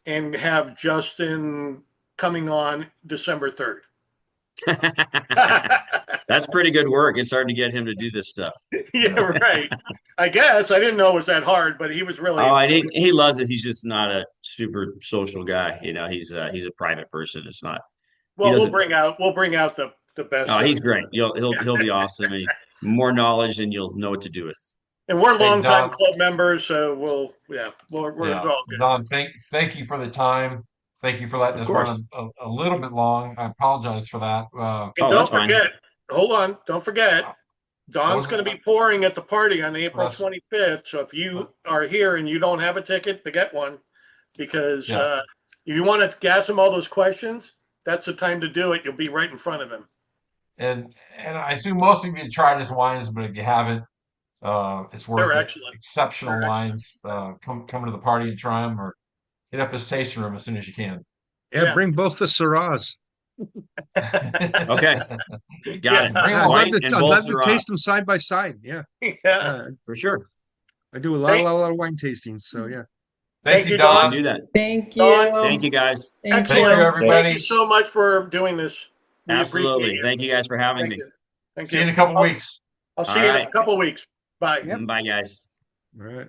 Speaker 1: and have Justin coming on December 3rd.
Speaker 2: That's pretty good work. It's hard to get him to do this stuff.
Speaker 1: Yeah, right. I guess I didn't know it was that hard, but he was really.
Speaker 2: Oh, he loves it. He's just not a super social guy. You know, he's a private person. It's not.
Speaker 1: Well, we'll bring out the best.
Speaker 2: Oh, he's great. He'll be awesome. And more knowledge than you'll know what to do with.
Speaker 1: And we're longtime
Speaker 3: Don.
Speaker 1: club members, so we're all good.
Speaker 3: Don, thank you for the time. Thank you for letting
Speaker 2: Of
Speaker 3: us
Speaker 2: course.
Speaker 3: run a little bit long. I apologize for that.
Speaker 1: And
Speaker 2: Oh,
Speaker 1: don't
Speaker 2: that's fine.
Speaker 1: forget, hold on, don't forget, Don's
Speaker 3: was
Speaker 1: going to
Speaker 3: it?
Speaker 1: be pouring at the party on April
Speaker 3: Yes.
Speaker 1: 25th. So if you are here and you don't have a ticket, to get one, because
Speaker 3: Yeah.
Speaker 1: if you want to ask him all those questions, that's the time to do it. You'll be right in front of him.
Speaker 3: And I assume most of you tried his wines, but if you haven't, it's worth
Speaker 1: They're
Speaker 3: it.
Speaker 1: excellent.
Speaker 3: Exceptional
Speaker 1: They're
Speaker 3: wines. Come to the party and try them, or hit up his tasting room as soon as you can.
Speaker 4: Yeah, bring both the Syrahs.
Speaker 2: Okay. Got
Speaker 1: Yeah.
Speaker 2: it.
Speaker 3: Bring
Speaker 4: I'd
Speaker 3: them
Speaker 4: love
Speaker 2: White
Speaker 4: to,
Speaker 2: and
Speaker 4: I'd love to
Speaker 2: Bolsonaro.
Speaker 4: taste them side by side. Yeah.
Speaker 1: Yeah.
Speaker 2: For sure.
Speaker 4: I do a lot of wine tastings. So yeah.
Speaker 3: Thank
Speaker 1: Thank
Speaker 3: you,
Speaker 1: you,
Speaker 2: I
Speaker 3: Don.
Speaker 2: can do that.
Speaker 6: Thank you.
Speaker 1: Don,
Speaker 2: Thank you, guys.
Speaker 6: Thank
Speaker 1: Excellent.
Speaker 3: Thank you,
Speaker 1: Thank
Speaker 3: everybody.
Speaker 1: you so much for doing this. We
Speaker 2: Absolutely.
Speaker 1: appreciate it.
Speaker 2: Thank you guys for having
Speaker 1: Thank
Speaker 2: me.
Speaker 1: you. Thank
Speaker 3: See you in
Speaker 1: you.
Speaker 3: a couple weeks.
Speaker 1: I'll see
Speaker 2: All
Speaker 1: you in
Speaker 2: right.
Speaker 1: a couple weeks. Bye.
Speaker 2: Bye, guys.
Speaker 4: All right.